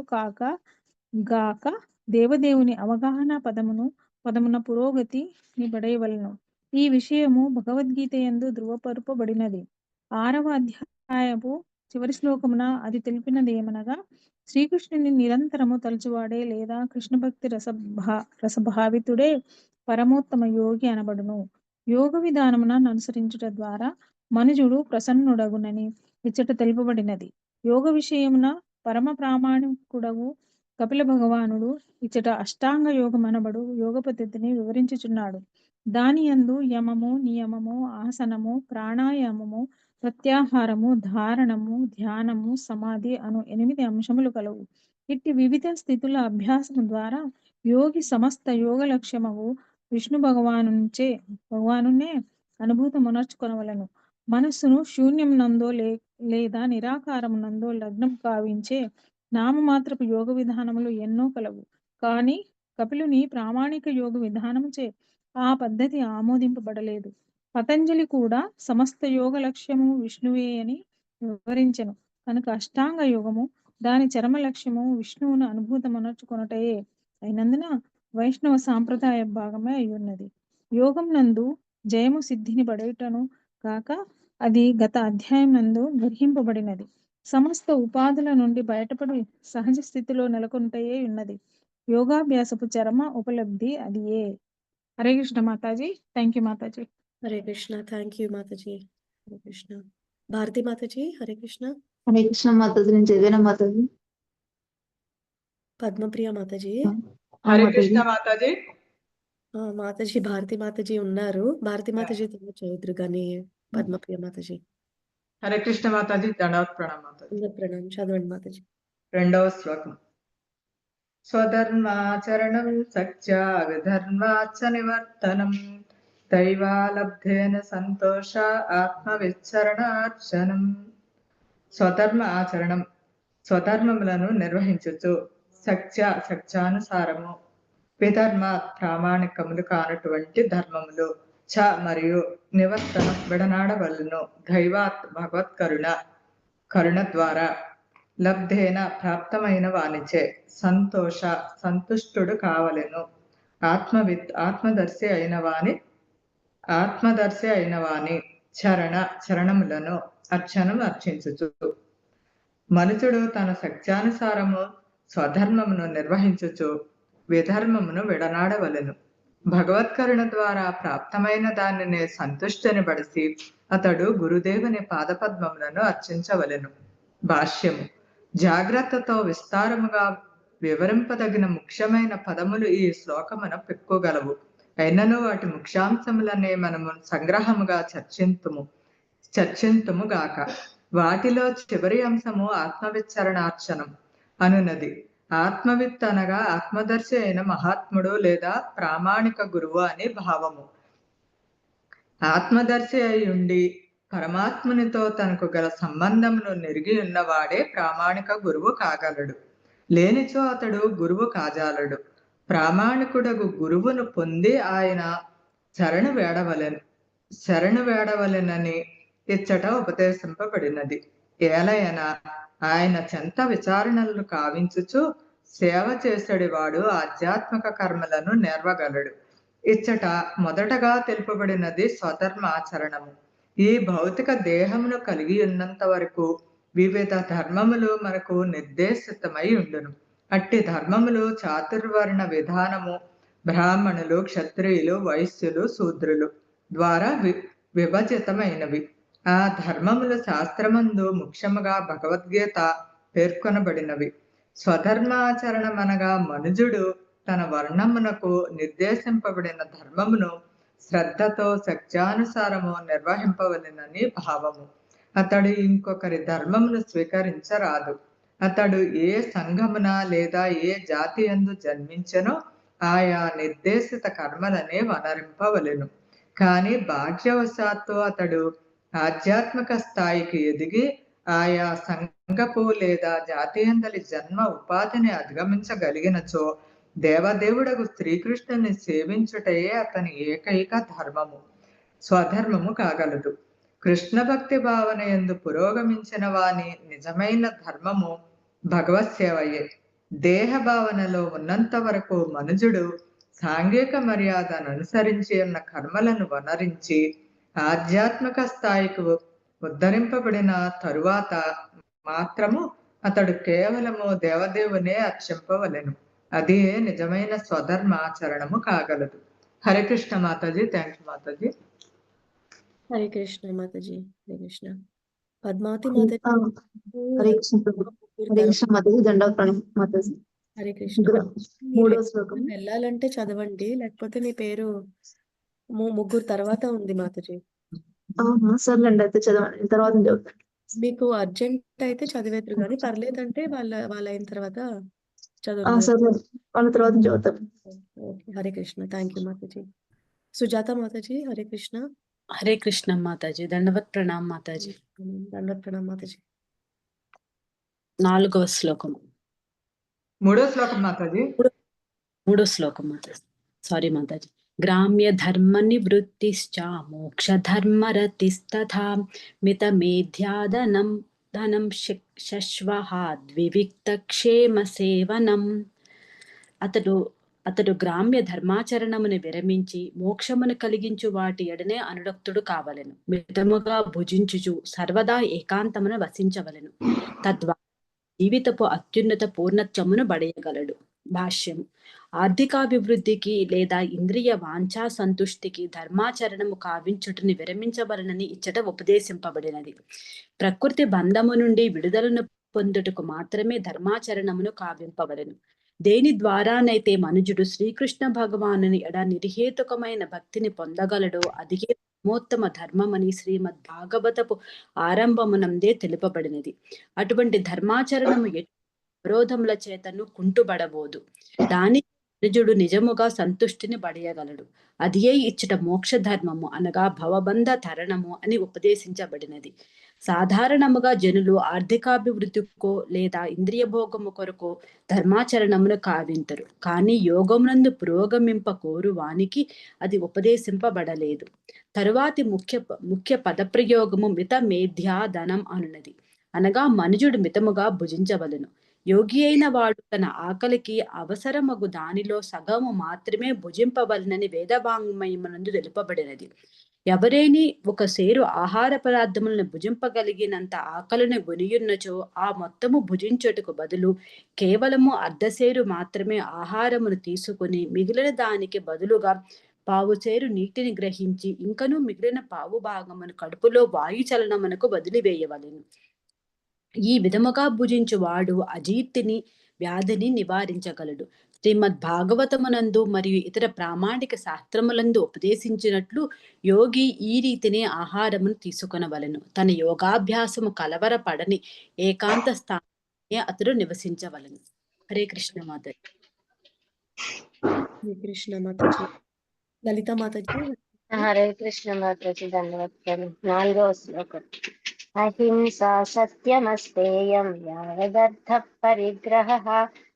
Speaker 13: గాక దేవదేవుని అవగాహన పదమున పురోగతిని బడయవలను. ఈ విషయము భగవద్గీత యందు ధృవపరుపబడినది. 6వ అధ్యాయపు చివరి శ్లోకమున అది తెలిపినదేమనగా శ్రీకృష్ణుని నిరంతరము తలుచువాడే లేదా కృష్ణ భక్తి రసభావితుడే పరమోత్తమ యోగి అనబడును. యోగ విధానమున అనుసరించుట ద్వారా మనుజుడు ప్రసన్నుడగునని ఇచ్చట తెలుపబడినది. యోగ విషయమున పరమ ప్రామాణికుడగు కపిల భగవానుడు ఇచ్చట అష్టాంగ యోగమనబడు యోగ పద్ధతిని వివరించుచున్నాడు. దాని యందు యమము, నియమము, ఆసనము, ప్రాణాయామము, ప్రత్యాహారము, ధారణము, ధ్యానము, సమాధి అను 8 అంశములు కలవు. ఇట్టి వివిధ స్థితుల అభ్యాసము ద్వారా యోగి సమస్త యోగ లక్ష్యమగు విష్ణు భగవానునే అనుభూతమునర్చుకొనవలను. మనస్సును శూన్యమునందో లేదా నిరాకారమునందో లగ్నం కావించే నామమాత్రపు యోగ విధానములు ఎన్నో కలవు. కానీ కపిలుని ప్రామాణిక యోగ విధానముచే ఆ పద్ధతి ఆమోదింపబడలేదు. పతంజలి కూడా సమస్త యోగ లక్ష్యము విష్ణువే అని వివరించెను. కనుక అష్టాంగ యోగము దాని చరమ లక్ష్యము విష్ణువును అనుభూతమునర్చుకొనుటయే అయినందున వైష్ణవ సాంప్రదాయ భాగమే అయ్యున్నది. యోగం నందు జయము సిద్ధిని పడేటను కాక అది గత అధ్యాయం నందు గ్రహింపబడినది. సమస్త ఉపాధుల నుండి బయటపడి సహజ స్థితిలో నెలకొంటయే ఉన్నది. యోగాభ్యాసపు చరమ ఉపలబ్ధి అది ఏ. హరే కృష్ణ మాతాజీ. థ్యాంక్ యూ మాతాజీ.
Speaker 2: హరే కృష్ణ. థ్యాంక్ యూ మాతాజీ. హరే కృష్ణ. భారతి మాతాజీ. హరే కృష్ణ.
Speaker 14: హరే కృష్ణ మాతాజీ. నేను చదివాను మాతాజీ.
Speaker 2: పద్మప్రియ మాతాజీ.
Speaker 6: హరే కృష్ణ మాతాజీ.
Speaker 2: మాతాజీ భారతి మాతాజీ ఉన్నారు. భారతి మాతాజీ చదువుతురు కానీ పద్మప్రియ మాతాజీ.
Speaker 6: హరే కృష్ణ మాతాజీ. దండవత్ ప్రణామ్ మాతాజీ.
Speaker 2: ప్రణామం. చదవండి మాతాజీ.
Speaker 6: 2వ శ్లోకం. స్వధర్మాచరణం సత్య విధర్మాచ నివర్తనం దైవాలబ్ధేన సంతోష ఆత్మవిచ్చరణార్చనం. స్వధర్మ ఆచరణం, స్వధర్మములను నిర్వహించుచు, సత్యానుసారము, విధర్మ ప్రామాణికములు కానటువంటి ధర్మములు, చ మరియు నివర్తనం విడనాడవలను, దైవాత్ కరుణ ద్వారా, లబ్ధేన ప్రాప్తమైన వానిచే, సంతుష్టుడు కావలెను, ఆత్మదర్శి అయిన వాని చరణములను అర్చించుచు. మనుషుడు తన శక్త్యానుసారము స్వధర్మమును నిర్వహించుచు విధర్మమును విడనాడవలెను. భగవత్కరుణ ద్వారా ప్రాప్తమైన దానిని సంతుష్టిని బడిసి అతడు గురుదేవుని పాదపద్మములను అర్చించవలెను. భాష్యము. జాగ్రత్తతో విస్తారముగా వివరింపదగిన ముఖ్యమైన పదములు ఈ శ్లోకమున పెక్కుగలవు. అయినను వాటి ముఖ్యాంశములనే మనము సంగ్రహముగా చర్చింతుము గాక. వాటిలో చివరి అంశము ఆత్మవిచ్చరణార్చనం అనున్నది. ఆత్మవిత్ అనగా ఆత్మదర్శి అయిన మహాత్ముడు లేదా ప్రామాణిక గురువు అని భావము. ఆత్మదర్శి అయి ఉండి పరమాత్మునితో తనకు గల సంబంధమును నెరిగి ఉన్నవాడే ప్రామాణిక గురువు కాగలడు. లేనిచో అతడు గురువు కాజాలడు. ప్రామాణికుడగు గురువును పొంది ఆయన శరణు వేడవలెనని ఇచ్చట ఉపదేశింపబడినది. ఏలయన ఆయన చెంత విచారణలను కావించుచు సేవ చేసేడివాడు ఆధ్యాత్మిక కర్మలను నేర్వగలడు. ఇచ్చట మొదటగా తెలుపబడినది స్వధర్మాచరణము. ఈ భౌతిక దేహమును కలిగి ఉన్నంత వరకు వివిధ ధర్మములు మనకు నిర్దేశితమై ఉండును. అట్టి ధర్మములు చాతుర్వర్ణ విధానము, బ్రాహ్మణులు, క్షత్రియులు, వైశ్యులు, శూద్రులు ద్వారా విభజితమైనవి. ఆ ధర్మములు శాస్త్రమందు ముఖ్యముగా భగవద్గీత పేర్కొనబడినవి. స్వధర్మాచరణమనగా మనుజుడు తన వర్ణమునకు నిర్దేశింపబడిన ధర్మమును శ్రద్ధతో సత్యానుసారము నిర్వహింపవలెనని భావము. అతడు ఇంకొకరి ధర్మమును స్వీకరించరాదు. అతడు ఏ సంఘమున లేదా ఏ జాతి యందు జన్మించెనో ఆయా నిర్దేశిత కర్మలనే వనరింపవలెను. కానీ భాగ్యవశాత్తు అతడు ఆధ్యాత్మిక స్థాయికి ఎదిగి ఆయా సంఘపు లేదా జాతీయందలి జన్మ ఉపాధిని అధిగమించగలిగినచో దేవదేవుడకు శ్రీకృష్ణుని సేవించుటయే అతని ఏకైక ధర్మము, స్వధర్మము కాగలదు. కృష్ణ భక్తి భావన యందు పురోగమించిన వాని నిజమైన ధర్మము భగవత్ సేవయే. దేహ భావనలో ఉన్నంత వరకు మనుజుడు సాంఘిక మర్యాదను అనుసరించి ఉన్న కర్మలను వనరించి ఆధ్యాత్మిక స్థాయికి ఉద్ధరింపబడిన తరువాత మాత్రము అతడు కేవలము దేవదేవునే అర్చింపవలెను. అది నిజమైన స్వధర్మాచరణము కాగలదు. హరే కృష్ణ మాతాజీ. థ్యాంక్ యూ మాతాజీ.
Speaker 2: హరే కృష్ణ మాతాజీ. హరే కృష్ణ. పద్మావతి మాతాజీ.
Speaker 14: హరే కృష్ణ మాతాజీ. దండవత్ ప్రణామం మాతాజీ.
Speaker 2: హరే కృష్ణ.
Speaker 14: 3వ శ్లోకం.
Speaker 2: వెళ్ళాలంటే చదవండి, లేకపోతే మీ పేరు ముగ్గురు తర్వాత ఉంది మాతాజీ.
Speaker 14: సర్లేండి, అయితే చదవండి, తర్వాత చదువుతాను.
Speaker 2: మీకు అర్జెంట్ అయితే చదివేద్దరు కానీ పర్లేదంటే వాళ్ళ అయిన తర్వాత
Speaker 14: సరే,
Speaker 2: చదువు.
Speaker 14: వాళ్ళ తర్వాత చదువుతాం.
Speaker 2: హరే కృష్ణ. థ్యాంక్ యూ మాతాజీ. సుజాత మాతాజీ. హరే కృష్ణ.
Speaker 15: హరే కృష్ణ మాతాజీ. దండవత్ ప్రణామ్ మాతాజీ.
Speaker 2: దండవత్ ప్రణామ్ మాతాజీ.
Speaker 15: 4వ శ్లోకం.
Speaker 6: 3వ శ్లోకం మాతాజీ.
Speaker 15: 3వ శ్లోకం మాతాజీ. సారీ మాతాజీ. గ్రామ్య ధర్మ నివృత్తిశ్చ మోక్ష ధర్మరతిస్తథా మితమేధ్యాదనం ధనం శశ్వః ద్వివిక్త క్షేమ సేవనం. అతడు అతడు గ్రామ్య ధర్మాచరణమును విరమించి మోక్షమును కలిగించు వాటి ఎడనే అనురక్తుడు కావలెను. మితముగా భుజించుచు సర్వదా ఏకాంతమును వసించవలెను. తద్వారా జీవితపు అత్యున్నత పూర్ణత్వమును బడయగలడు. భాష్యము. ఆర్థికాభివృద్ధికి లేదా ఇంద్రియ వాంఛా సంతుష్టికి ధర్మాచరణము కావించుటని విరమించవలనని ఇచ్చట ఉపదేశింపబడినది. ప్రకృతి బంధము నుండి విడుదలను పొందుటకు మాత్రమే ధర్మాచరణమును కావింపవలెను. దేని ద్వారానైతే మనుజుడు శ్రీకృష్ణ భగవానుని ఎడ నిర్హేతుకమైన భక్తిని పొందగలడో అదిగే పరమోత్తమ ధర్మమని శ్రీమద్ భాగవతపు ఆరంభమునందే తెలుపబడినది. అటువంటి ధర్మాచరణము అవరోధముల చేతను కుంటుబడబోదు. దాని మనుజుడు నిజముగా సంతుష్టిని పడయగలడు. అదియే ఇచ్చట మోక్ష ధర్మము అనగా భవబంధ తరణము అని ఉపదేశించబడినది. సాధారణముగా జనులు ఆర్థికాభివృద్ధికో లేదా ఇంద్రియ భోగము కొరకు ధర్మాచరణమును కావింతరు. కానీ యోగమునందు పురోగమింప కోరు వానికి అది ఉపదేశింపబడలేదు. తరువాతి ముఖ్య పదప్రయోగము మిత మేధ్యాధనం అనున్నది. అనగా మనుజుడు మితముగా భుజించవలెను. యోగి అయిన వాడు తన ఆకలికి అవసరమగు దానిలో సగము మాత్రమే భుజింపవలనని వేదవాంగ్మయమునందు తెలుపబడినది. ఎవరైనా ఒక సేరు ఆహార పదార్థములను భుజింపగలిగినంత ఆకలిని గొనియున్నచో ఆ మొత్తము భుజించుటకు బదులు కేవలము అర్ధసేరు మాత్రమే ఆహారమును తీసుకుని మిగిలిన దానికి బదులుగా పావుసేరు నీటిని గ్రహించి ఇంకనూ మిగిలిన పావు భాగమును కడుపులో వాయుచలనమునకు వదిలివేయవలెను. ఈ విధముగా భుజించు వాడు అజీర్తిని వ్యాధిని నివారించగలడు. శ్రీమద్ భాగవతమునందు మరియు ఇతర ప్రామాణిక శాస్త్రములందు ఉపదేశించినట్లు యోగి ఈ రీతినే ఆహారమును తీసుకొనవలెను. తన యోగాభ్యాసము కలవరపడని ఏకాంత స్థానమే అతడు నివసించవలెను. హరే కృష్ణ మాతాజీ.
Speaker 2: హరే కృష్ణ మాతాజీ. లలిత మాతాజీ.
Speaker 16: హరే కృష్ణ మాతాజీ. ధన్యవాదాలు. 4వ శ్లోకం. అహింసా సత్యమస్తేయం యావదర్థ పరిగ్రహః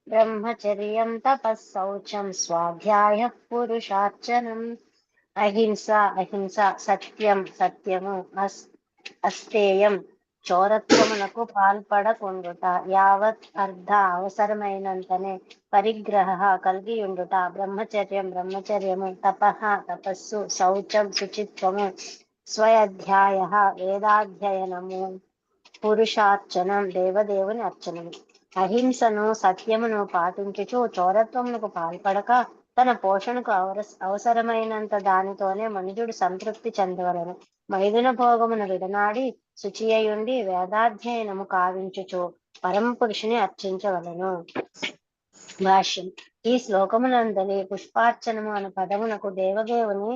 Speaker 16: బ్రహ్మచర్యం తపః శౌచం స్వాధ్యాయః పురుషార్చనం. అహింస సత్యం సత్యము, అస్తేయం చోరత్వమునకు పాల్పడకుండుట, యావత్ అర్ధ అవసరమైనంతనే, పరిగ్రహ కలిగియుండుట, బ్రహ్మచర్యము తపః తపస్సు, శౌచం శుచిత్వము, స్వాధ్యాయ వేదాధ్యయనము, పురుషార్చనం దేవదేవుని అర్చనము. అహింసను సత్యమును పాటించుచు చోరత్వమునకు పాల్పడక తన పోషణకు అవసరమైనంత దానితోనే మనుజుడు సంతృప్తి చెందవలను. మైదున భోగమును విడనాడి శుచియుండి వేదాధ్యయనము కావించుచు పరమ పురుషుని అర్చించవలను. భాష్యం. ఈ శ్లోకమునందలి పుష్పార్చనము అను పదమునకు దేవదేవుని,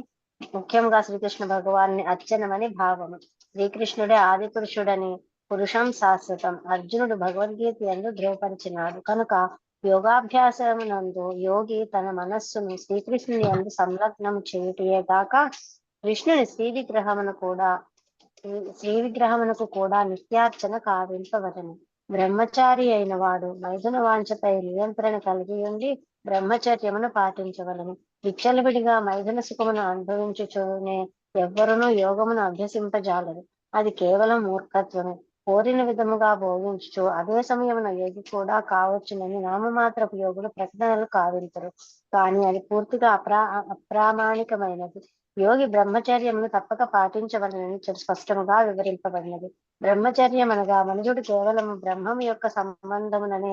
Speaker 16: ముఖ్యంగా శ్రీకృష్ణ భగవాన్ని అర్చనమని భావము. శ్రీకృష్ణుడే ఆది పురుషుడని, పురుషం శాశ్వతం అర్జునుడు భగవద్గీత యందు ధృవపరిచినాడు. కనుక యోగాభ్యాసమునందు యోగి తన మనస్సును శ్రీకృష్ణుని యందు సంలగ్నము చేయుటయే గాక కృష్ణుని శ్రీ విగ్రహమునకు కూడా నిత్యార్చన కావింపవలెను. బ్రహ్మచారి అయిన వాడు మైథున వాంఛపై నియంత్రణ కలిగి ఉండి బ్రహ్మచర్యమును పాటించవలను. విచ్చలవిడిగా మైథున సుఖమును అనుభవించుచునే ఎవ్వరునూ యోగమును అభ్యసింపజాలరు. అది కేవలం మూర్ఖత్వమే. కోరిన విధముగా భోగించుచు అదే సమయమున యోగి కూడా కావచ్చునని నామమాత్రపు యోగులు ప్రకటనలు కావించరు. కానీ అది పూర్తిగా అప్రామాణికమైనది. యోగి బ్రహ్మచర్యమును తప్పక పాటించవలనని స్పష్టముగా వివరింపబడినది. బ్రహ్మచర్యం అనగా మనుజుడు కేవలము బ్రహ్మము యొక్క సంబంధముననే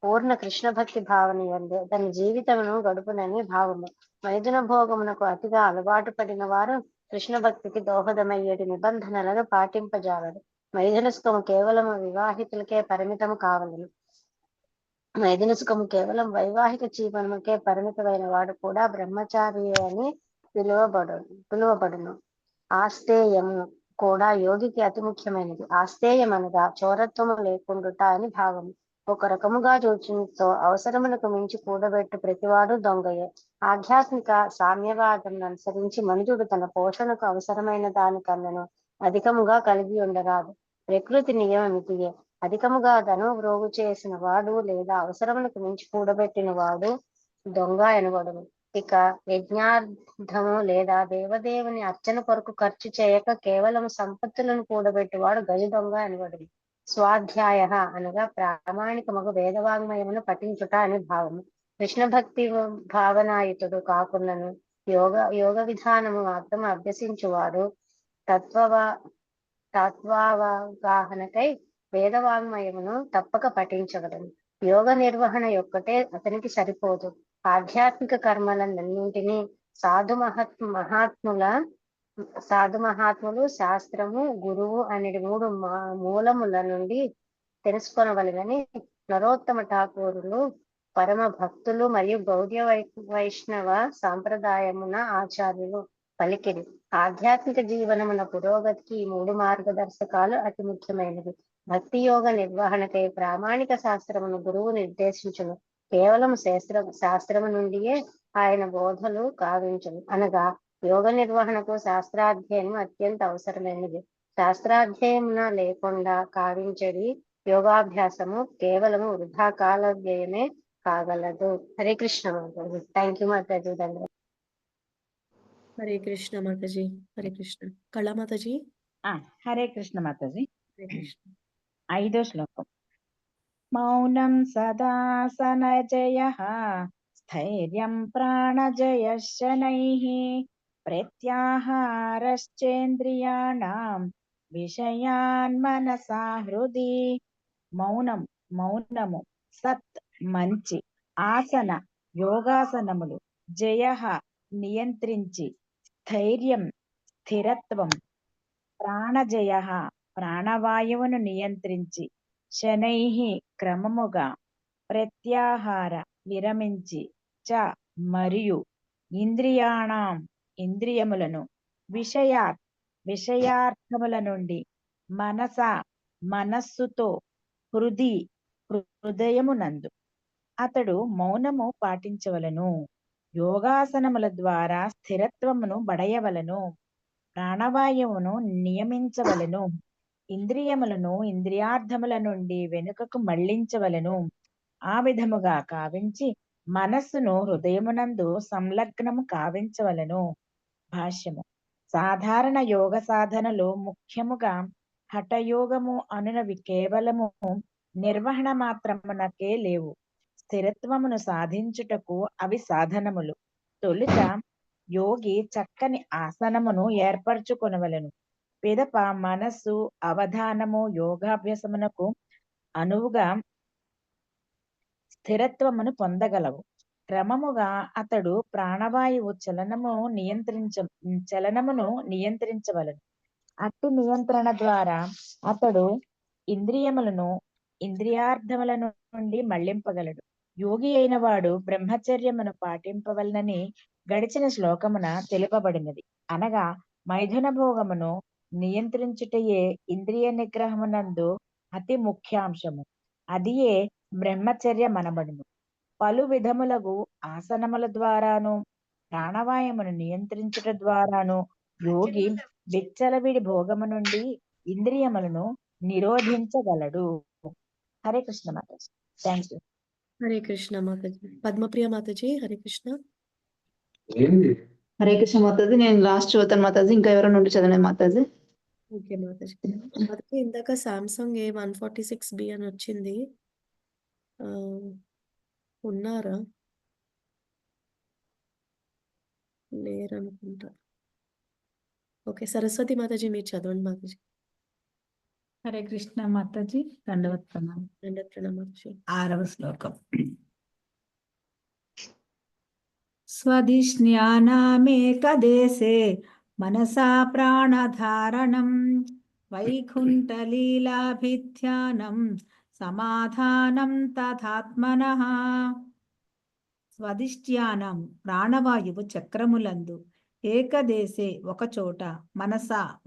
Speaker 16: పూర్ణ కృష్ణ భక్తి భావనయందు తన జీవితమును గడుపునని భావము. మైథున భోగమునకు అతిగా అలవాటు పడిన వారు కృష్ణ భక్తికి దోహదమయ్యేటి నిబంధనలను పాటింపజాలరు. మైథున సుఖము కేవలము వివాహితులకే పరిమితము కావలను. మైథున సుఖము కేవలం వైవాహిక జీవనముకే పరిమితమైన వాడు కూడా బ్రహ్మచారి అని పిలువబడును. ఆస్తేయము కూడా యోగికి అతి ముఖ్యమైనది. ఆస్తేయం అనగా చోరత్వము లేకుండుట అని భావము. ఒక రకముగా చూచుతో అవసరములకు మించి కూడబెట్టు ప్రతివాడు దొంగయే. ఆధ్యాత్మిక సామ్యవాదం అనుసరించి మనుజుడు తన పోషణకు అవసరమైన దానికన్నను అధికముగా కలిగి ఉండరాదు. ప్రకృతి నియమం ఇదియే. అధికముగా ధనం రోగు చేసిన వాడు లేదా అవసరములకు మించి కూడబెట్టిన వాడు దొంగ అనబడును. ఇక యజ్ఞార్థము లేదా దేవదేవుని అర్చన కొరకు ఖర్చు చేయక కేవలం సంపత్తులను కూడబెట్టువాడు గజ దొంగ అనబడును. స్వాధ్యాయ అనగా ప్రామాణికమగు వేదవాంగ్మయమును పఠించుట అని భావము. కృష్ణ భక్తి భావనాయుతుడు కాకున్నను యోగ విధానము మాత్రం అభ్యసించువాడు తత్వావగాహనకై వేదవాంగ్మయమును తప్పక పఠించగలడు. యోగ నిర్వహణ యొక్కటే అతనికి సరిపోదు. ఆధ్యాత్మిక కర్మలన్నింటినీ సాధు మహాత్ములు, శాస్త్రము, గురువు అనే 3 మూలముల నుండి తెలుసుకొనవలెనని నరోత్తమ ఠాకూరులు పరమ భక్తులు మరియు గౌడ్య వైష్ణవ సాంప్రదాయమున ఆచార్యులు పలికిరి. ఆధ్యాత్మిక జీవనమున పురోగతికి ఈ 3 మార్గదర్శకాలు అతి ముఖ్యమైనవి. భక్తి యోగ నిర్వహణకై ప్రామాణిక శాస్త్రమును గురువు నిర్దేశించును. కేవలం శాస్త్రము నుండియే ఆయన బోధలు కావించును. అనగా యోగ నిర్వహణకు శాస్త్రాధ్యయనం అత్యంత అవసరమైనది. శాస్త్రాధ్యయమున లేకుండా కావించేది యోగాభ్యాసము కేవలము వృధా కాల వ్యయమే కాగలదు. హరే కృష్ణ మాతాజీ. థ్యాంక్ యూ మాతాజీ. ధన్యవాదాలు.
Speaker 2: హరే కృష్ణ మాతాజీ. హరే కృష్ణ. కళా మాతాజీ.
Speaker 17: హరే కృష్ణ మాతాజీ.
Speaker 2: హరే కృష్ణ.
Speaker 17: 5వ శ్లోకం. మౌనం సదా సనజయః స్థైర్యం ప్రాణజయ శనైః ప్రత్యాహారశ్చేంద్రియాణాం విషయాన్ మనసా హృది. మౌనము సత్ మంచి, ఆసన యోగాసనములు, జయ నియంత్రించి, స్థైర్యం స్థిరత్వం, ప్రాణజయ ప్రాణవాయువును నియంత్రించి, శనై క్రమముగా, ప్రత్యాహార విరమించి, చ మరియు, ఇంద్రియాణం ఇంద్రియములను, విషయార్థముల నుండి, మనస్సుతో, హృదయమునందు అతడు మౌనము పాటించవలను. యోగాసనముల ద్వారా స్థిరత్వమును బడయవలను. ప్రాణవాయువును నియమించవలను. ఇంద్రియములను ఇంద్రియార్థముల నుండి వెనుకకు మళ్లించవలను. ఆ విధముగా కావించి మనస్సును హృదయమునందు సంలగ్నము కావించవలను. భాష్యము. సాధారణ యోగ సాధనలు ముఖ్యముగా హఠయోగము అనునవి కేవలము నిర్వహణ మాత్రమునకే లేవు. స్థిరత్వమును సాధించుటకు అవి సాధనములు. తొలుత యోగి చక్కని ఆసనమును ఏర్పరచుకొనవలెను. పిదప మనస్సు అవధానము యోగాభ్యాసమునకు అనువుగా స్థిరత్వమును పొందగలవు. క్రమముగా అతడు ప్రాణవాయువు చలనమును నియంత్రించవలెను. అట్టి నియంత్రణ ద్వారా అతడు ఇంద్రియములను ఇంద్రియార్థముల నుండి మళ్లింపగలడు. యోగి అయిన వాడు బ్రహ్మచర్యమును పాటింపవలనని గడిచిన శ్లోకమున తెలుపబడినది. అనగా మైథున భోగమును నియంత్రించుటయే ఇంద్రియ నిగ్రహమునందు అతి ముఖ్యాంశము. అదియే బ్రహ్మచర్య మనబడును. పలు విధములగు ఆసనముల ద్వారాను ప్రాణవాయువును నియంత్రించుట ద్వారాను యోగి విచ్చలవిడి భోగము నుండి ఇంద్రియములను నిరోధించగలడు. హరే కృష్ణ మాతాజీ. Thank you.
Speaker 2: హరే కృష్ణ మాతాజీ. పద్మప్రియ మాతాజీ. హరే కృష్ణ.
Speaker 14: హరే కృష్ణ మాతాజీ. నేను లాస్ట్ చదువుతాను మాతాజీ. ఇంకా ఎవరైనా ఉండి చదవండి మాతాజీ.
Speaker 2: ఓకే మాతాజీ. మాతాజీ ఇందాక సామ్సంగ్ A146B అని వచ్చింది. ఉన్నారా? లేరనుకుంటా. ఓకే సరస్వతి మాతాజీ మీరు చదవండి మాతాజీ.
Speaker 5: హరే కృష్ణ మాతాజీ. దండవత్ ప్రణామం.
Speaker 2: దండవత్ ప్రణామం మాతాజీ.
Speaker 5: 6వ శ్లోకం. స్వధిష్ణ్యానామేకదేశే మనసా ప్రాణధారణం వైకుంఠలీలాభిధ్యానం సమాధానం తథాత్మనః. స్వధిష్ఠ్యానం ప్రాణవాయువు చక్రములందు, ఏకదేశే ఒకచోట,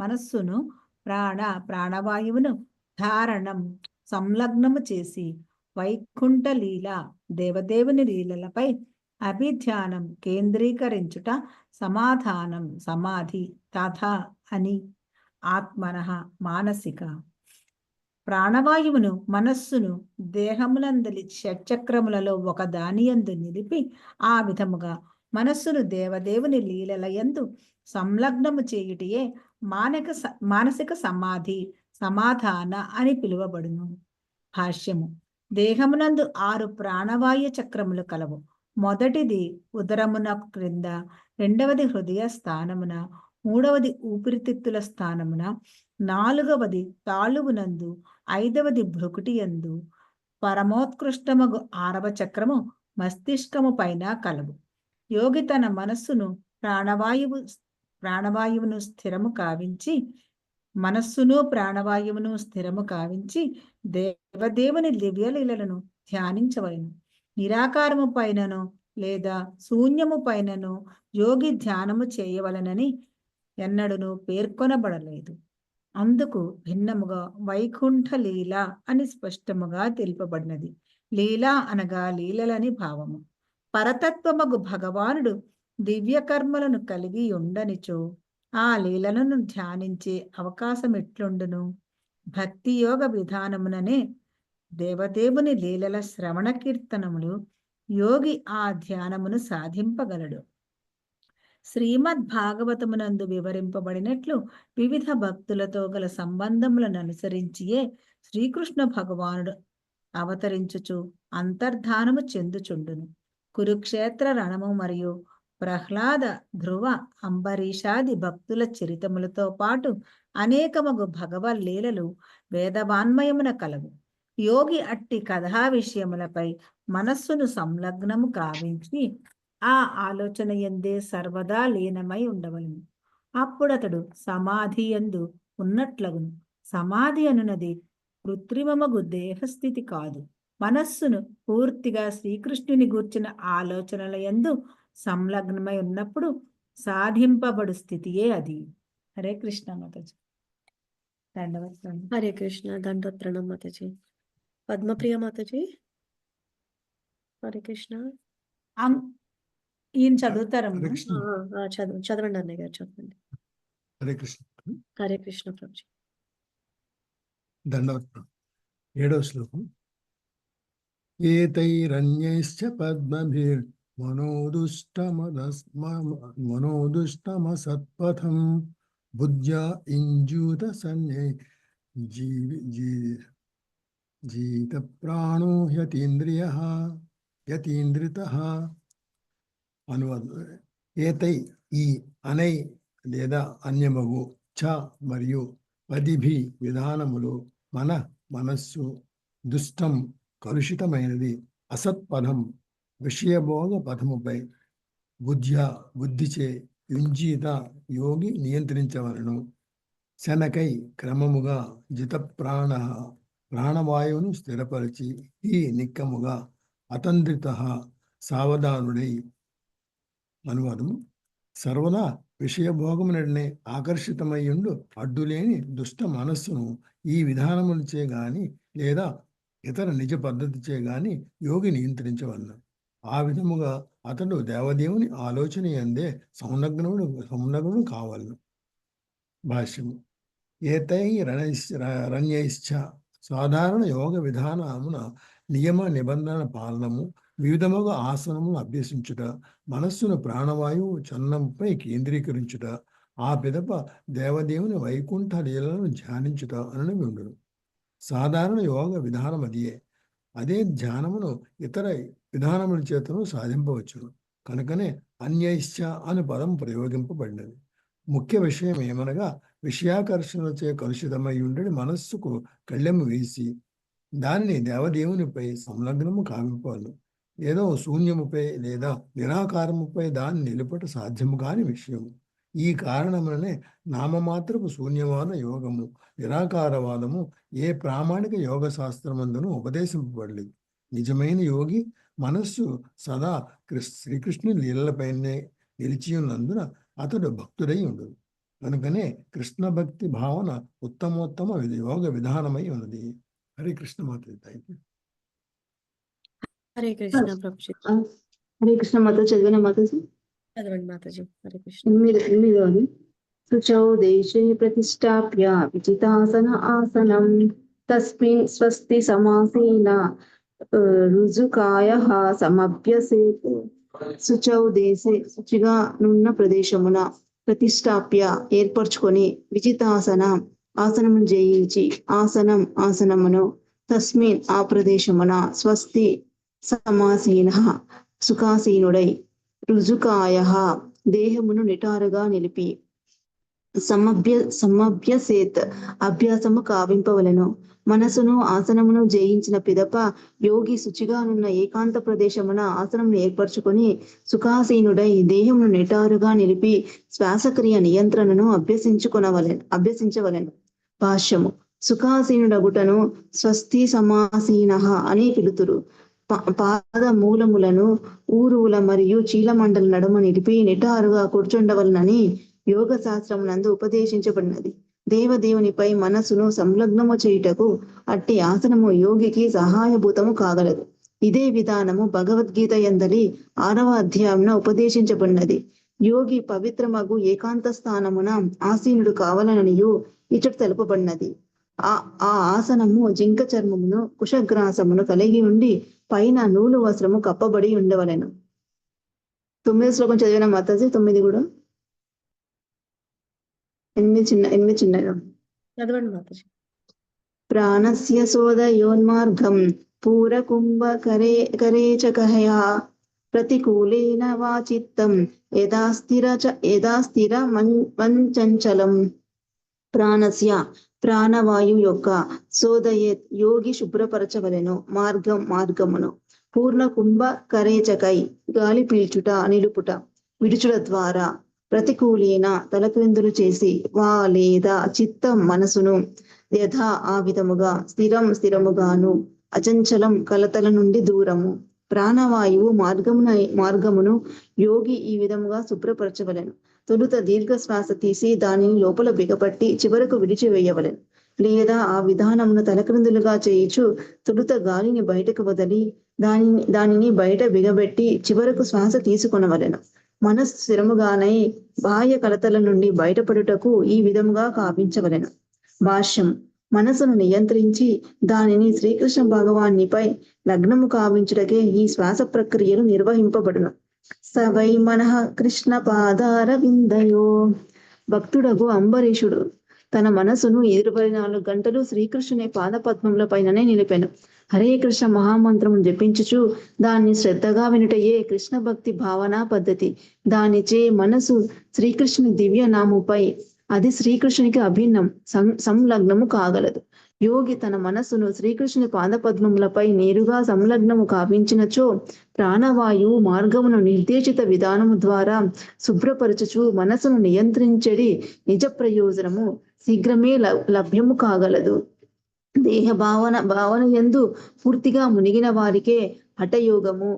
Speaker 5: మనస్సును ప్రాణవాయువును ధారణం సంలగ్నము చేసి, వైకుంఠ లీల దేవదేవుని లీలలపై అభిధ్యానం కేంద్రీకరించుట, సమాధానం సమాధి, తథా అని, ఆత్మనః మానసిక. ప్రాణవాయువును మనస్సును దేహములందలి షట్చక్రములలో ఒక దానియందు నిలిపి ఆ విధముగా మనస్సును దేవదేవుని లీలలయందు సంలగ్నము చేయుటయే మానసిక సమాధి, సమాధాన అని పిలువబడును. భాష్యము. దేహమునందు 6 ప్రాణవాయు చక్రములు కలవు. మొదటిది ఉదరమున క్రింద, రెండవది హృదయ స్థానమున, మూడవది ఊపిరితిత్తుల స్థానమున, నాలుగవది తాళువునందు, ఐదవది భ్రుకుటి యందు, పరమోత్కృష్టమగు 6వ చక్రము మస్తిష్కము పైన కలవు. యోగి తన మనస్సును ప్రాణవాయువును స్థిరము కావించి దేవదేవుని దివ్యలీలలను ధ్యానించవలెను. నిరాకారము పైనను లేదా శూన్యము పైనను యోగి ధ్యానము చేయవలనని ఎన్నడూను పేర్కొనబడలేదు. అందుకు భిన్నముగా వైకుంఠ లీల అని స్పష్టముగా తెలుపబడినది. లీల అనగా లీలలని భావము. పరతత్వమగు భగవానుడు దివ్య కర్మలను కలిగి ఉండనిచో ఆ లీలలను ధ్యానించే అవకాశం ఎట్లుండును? భక్తి యోగ విధానముననే దేవదేవుని లీలల శ్రవణ కీర్తనములు యోగి ఆ ధ్యానమును సాధింపగలడు. శ్రీమద్ భాగవతమునందు వివరింపబడినట్లు వివిధ భక్తులతో గల సంబంధములను అనుసరించియే శ్రీకృష్ణ భగవానుడు అవతరించుచు అంతర్ధానము చెందుచుండును. కురుక్షేత్ర రణము మరియు ప్రహ్లాద, ధ్రువ, అంబరీషాది భక్తుల చరితములతో పాటు అనేకమగు భగవల్లీలలు వేదవాన్మయమున కలవు. యోగి అట్టి కథా విషయములపై మనస్సును సంలగ్నము కావించి ఆ ఆలోచన యందే సర్వదా లీనమై ఉండవలను. అప్పుడతడు సమాధి యందు ఉన్నట్లగును. సమాధి అనునది కృత్రిమమగు దేహస్థితి కాదు. మనస్సును పూర్తిగా శ్రీకృష్ణుని గూర్చిన ఆలోచనల యందు సంలగ్నమై ఉన్నప్పుడు సాధింపబడు స్థితియే అది. హరే కృష్ణ మాతాజీ. దండవత్సరం.
Speaker 2: హరే కృష్ణ. దండవత్ ప్రణామ్ మాతాజీ. పద్మప్రియ మాతాజీ. హరే కృష్ణ.
Speaker 5: ఈయన చదువుతారమ్మా.
Speaker 2: చదవండి అన్నయ్య గారు, చదవండి.
Speaker 18: హరే కృష్ణ.
Speaker 2: హరే కృష్ణ ప్రభుజీ.
Speaker 18: దండవత్. 7వ శ్లోకం. ఏతైరన్యైశ్చ పద్మభిర్ మనోదుష్టమసత్పథం బుద్ధ్యా ఇంజూత సన్యై జీత ప్రాణో యతీంద్రితః. అనువాదం. ఏతై ఈ అనై లేదా అన్యమగు చ మరియు పదిభి విధానములు మనస్సు దుష్టం కలుషితమైనది అసత్పథం విషయభోగ పథముపై బుద్ధిచే యుంజీత యోగి నియంత్రించవలను. శనకై క్రమముగా జిత ప్రాణవాయువును స్థిరపరిచి ఈ నిక్కముగా అతంద్రిత సావధానుడై. అనువాదము. సర్వదా విషయభోగముననే ఆకర్షితమయ్యుండు అడ్డులేని దుష్ట మనస్సును ఈ విధానములచే గాని లేదా ఇతర నిజ పద్ధతిచే గాని యోగి నియంత్రించవలను. ఆ విధముగా అతడు దేవదేవుని ఆలోచన యందే సంలగ్నుడు కావలను. భాష్యము. ఏతై రణ్యైశ్చ సాధారణ యోగ విధానమున నియమ నిబంధన పాలనము, వివిధముగా ఆసనమును అభ్యసించుట, మనస్సును ప్రాణవాయువు చలనంపై కేంద్రీకరించుట, ఆ పిదప దేవదేవుని వైకుంఠ లీలలను ధ్యానించుట అనవి ఉండును. సాధారణ యోగ విధానం అదే ధ్యానమును ఇతర విధానముల చేతను సాధింపవచ్చును. కనుకనే అన్యైశ్చ అను పదం ప్రయోగింపబడినది. ముఖ్య విషయం ఏమనగా విషయాకర్షణలచే కలుషితమై ఉండని మనస్సుకు కళ్ళెము వేసి దానిని దేవదేవునిపై సంలగ్నము కావింపాలి. ఏదో శూన్యముపై లేదా నిరాకారముపై దాన్ని నిలుపట సాధ్యము కాని విషయము. ఈ కారణములనే నామమాత్రపు శూన్యవాద యోగము, నిరాకారవాదము ఏ ప్రామాణిక యోగ శాస్త్రమందును ఉపదేశింపబడలేదు. నిజమైన యోగి మనస్సు సదా శ్రీకృష్ణుని లీలలపైనే నిలిచి ఉన్నందున అతడు భక్తుడై ఉండదు. కనుకనే కృష్ణ భక్తి భావన ఉత్తమోత్తమ యోగ విధానమై ఉన్నది. హరే కృష్ణ మాతాజీ.
Speaker 2: హరే కృష్ణ ప్రభుజీ.
Speaker 14: హరే కృష్ణ మాతాజీ. చదివిన మాతాజీ.
Speaker 2: చదవండి మాతాజీ. హరే కృష్ణ.
Speaker 14: 8వ. శుచౌ దేశే ప్రతిష్టాప్య విజితాసన ఆసనం తస్మిన్ స్వస్తి సమాసీన రుజుకాయః సమభ్యసేతు. శుచౌ దేశే శుచిగా నున్న ప్రదేశమున ప్రతిష్టాప్య ఏర్పరచుకొని ఆసనమును జయించి ఆసనమును తస్మిన్ ఆ ప్రదేశమున స్వస్తి సమాసీన సుఖాసీనుడై రుజుకాయ దేహమును నిటారుగా నిలిపి సమభ్యసేత్ అభ్యాసము కావింపవలను. మనసును ఆసనమును జయించిన పిదప యోగి శుచిగానున్న ఏకాంత ప్రదేశమున ఆసనమును ఏర్పరచుకొని సుఖాసీనుడై దేహమును నిటారుగా నిలిపి శ్వాసక్రియ నియంత్రణను అభ్యసించవలెను. భాష్యము. సుఖాసీనుడగుటను స్వస్తి సమాసీన అని పిలుతురు. పాద మూలములను ఊరువుల మరియు చీలమండల నడుమ నిలిపి నిటారుగా కూర్చుండవలనని యోగ శాస్త్రమునందు ఉపదేశించబడినది. దేవదేవునిపై మనసును సంలగ్నము చేయుటకు అట్టి ఆసనము యోగికి సహాయభూతము కాగలదు. ఇదే విధానము భగవద్గీత యందలి 6వ అధ్యాయమున ఉపదేశించబడినది. యోగి పవిత్రమగు ఏకాంత స్థానమున ఆసీనుడు కావాలననియు ఇచ్చట తెలుపబడినది. ఆ ఆసనము జింక చర్మమును కుశగ్రాసమును కలిగి ఉండి పైన నూలు వస్త్రము కప్పబడి ఉండవలెను. 9వ శ్లోకం చదివిన మాతాజీ. 9 కూడా 8 చిన్న
Speaker 2: చదవండి మాతాజీ.
Speaker 14: ప్రాణస్య సోదయోన్మార్గం పూరకుంభ కరేచకహయా ప్రతికూలేన వాచిత్తం యథాస్థిర మంచంచలం. ప్రాణస్య ప్రాణవాయు యొక్క సోదయేత్ యోగి శుభ్రపరచవలెను మార్గమును. పూర్ణ కుంభ కరేచకై గాలి పీల్చుట నిలుపుట విడుచుట ద్వారా ప్రతికూలేన తలక్రిందులు చేసి వా లేదా చిత్తం మనసును యథా ఆ విధముగా స్థిరముగాను అచంచలం కలతల నుండి దూరము. ప్రాణవాయువు మార్గమును యోగి ఈ విధముగా శుభ్రపరచవలెను. తొలుత దీర్ఘ శ్వాస తీసి దానిని లోపల బిగపట్టి చివరకు విడిచివేయవలెను. లేదా ఆ విధానమును తలక్రిందులుగా చేయుచు తొలుత గాలిని బయటకు వదిలి దానిని బయట బిగబెట్టి చివరకు శ్వాస తీసుకొనవలెను. మనస్సు స్థిరముగానై బాహ్య కలతల నుండి బయటపడుటకు ఈ విధముగా కావించవలెను. భాష్యం. మనసును నియంత్రించి దానిని శ్రీకృష్ణ భగవానిపై లగ్నము కావించుటకే ఈ శ్వాస ప్రక్రియలు నిర్వహింపబడును. సవై మనః కృష్ణ పాదార విందయో. భక్తుడగు అంబరీషుడు తన మనసును 24 గంటలు శ్రీకృష్ణుని పాదపద్మముల పైననే నిలిపెను. హరే కృష్ణ మహామంత్రము జపించుచు దాన్ని శ్రద్ధగా వినుటయే కృష్ణ భక్తి భావనా పద్ధతి. దానిచే మనసు శ్రీకృష్ణుని దివ్య నాముపై అది శ్రీకృష్ణునికి అభిన్నం సంలగ్నము కాగలదు. యోగి తన మనస్సును శ్రీకృష్ణుని పాదపద్మములపై నేరుగా సంలగ్నము కావించినచో ప్రాణవాయువు మార్గమును నిర్దేశిత విధానము ద్వారా శుభ్రపరచుచు మనసును నియంత్రించడి నిజ ప్రయోజనము శీఘ్రమే లభ్యము కాగలదు. దేహ భావన యందు పూర్తిగా మునిగిన వారికే హఠయోగము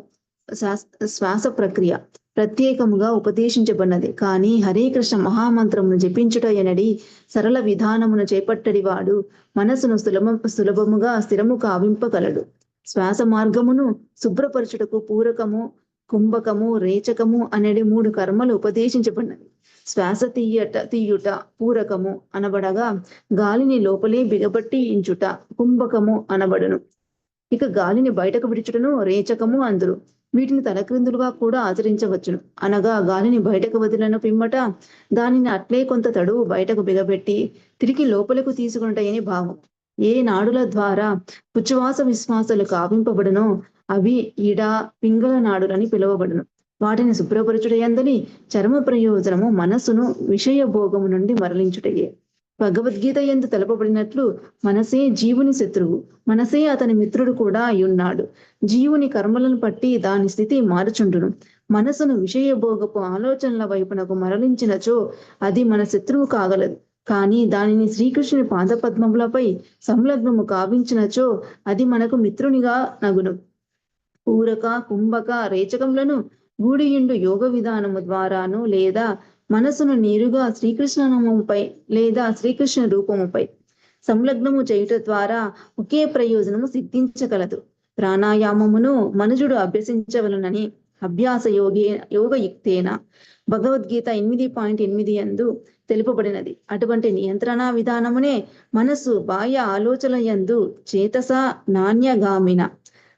Speaker 14: శ్వాస ప్రక్రియ ప్రత్యేకముగా ఉపదేశించబడినది. కానీ హరే కృష్ణ మహామంత్రమును జపించుట ఎనడి సరళ విధానమును చేపట్టడి వాడు మనసును సులభముగా స్థిరము కావింపగలడు. శ్వాస మార్గమును శుభ్రపరచుటకు పూరకము, కుంభకము, రేచకము అనేది 3 కర్మలు ఉపదేశించబడినవి. శ్వాస తీయుట పూరకము అనబడగా గాలిని లోపలే బిగబట్టి ఇంచుట కుంభకము అనబడును. ఇక గాలిని బయటకు విడుచుటను రేచకము అందురు. వీటిని తలక్రిందులుగా కూడా ఆచరించవచ్చును. అనగా గాలిని బయటకు వదిలిన పిమ్మట దానిని అట్లే కొంత తడువు బయటకు బిగబెట్టి తిరిగి లోపలకు తీసుకుంటాయని భావం. ఏ నాడుల ద్వారా ఉచ్ఛ్వాస విశ్వాసాలు కావింపబడునో అవి ఇడ పింగళ నాడులని పిలువబడును. వాటిని శుభ్రపరచుటయందని చర్మ ప్రయోజనము మనస్సును విషయ భోగము నుండి మరలించుటయే. భగవద్గీత యందు తెలపబడినట్లు మనసే జీవుని శత్రువు, మనసే అతని మిత్రుడు కూడా అయ్యున్నాడు. జీవుని కర్మలను బట్టి దాని స్థితి మారుచుండును. మనసును విషయ భోగపు ఆలోచనల వైపునకు మరలించినచో అది మన శత్రువు కాగలదు. కానీ దానిని శ్రీకృష్ణుని పాదపద్మములపై సంలగ్నము కావించినచో అది మనకు మిత్రునిగా నగును. పూరక, కుంభక, రేచకములను గూడియుండు యోగ విధానము ద్వారాను లేదా మనసును నేరుగా శ్రీకృష్ణ నామముపై లేదా శ్రీకృష్ణ రూపముపై సంలగ్నము చేయుట ద్వారా ఒకే ప్రయోజనము సిద్ధించగలదు. ప్రాణాయామమును మనుజుడు అభ్యసించవలనని అభ్యాస యోగయుక్తేన భగవద్గీత 8.8 యందు తెలుపబడినది. అటువంటి నియంత్రణ విధానమునే మనసు బాహ్య ఆలోచన యందు చేతస నాణ్యగామిన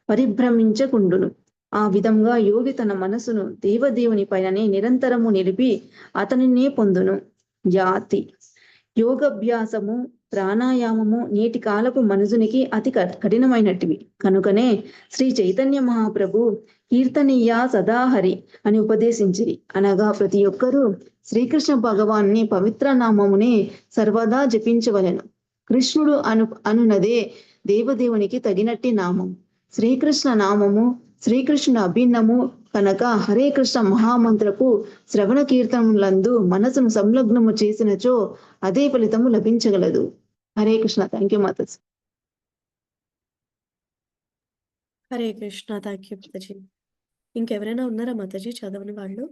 Speaker 14: పరిభ్రమించకుండును. ఆ విధంగా యోగి తన మనసును దేవదేవుని పైననే నిరంతరము నిలిపి అతనినే పొందును. జాతి యోగభ్యాసము ప్రాణాయామము నేటి కాలపు మనుజునికి అతి కఠినమైనటివి. కనుకనే శ్రీ చైతన్య మహాప్రభు కీర్తనీయ సదాహరి అని ఉపదేశించిరి. అనగా ప్రతి ఒక్కరూ శ్రీకృష్ణ భగవాన్ని పవిత్ర నామమునే సర్వదా జపించవలెను. కృష్ణుడు అనునదే దేవదేవునికి తగినట్టి నామం. శ్రీకృష్ణ నామము శ్రీకృష్ణుని అభిన్నము కనుక హరే కృష్ణ మహామంత్రపు శ్రవణ కీర్తనలందు మనసును సంలగ్నము చేసినచో అదే ఫలితము లభించగలదు. హరే కృష్ణ. థ్యాంక్ యూ మాతాజీ.
Speaker 2: హరే కృష్ణ. థ్యాంక్ యూ మాతాజీ. ఇంకెవరైనా ఉన్నారా మాతాజీ చదవని వాళ్ళు?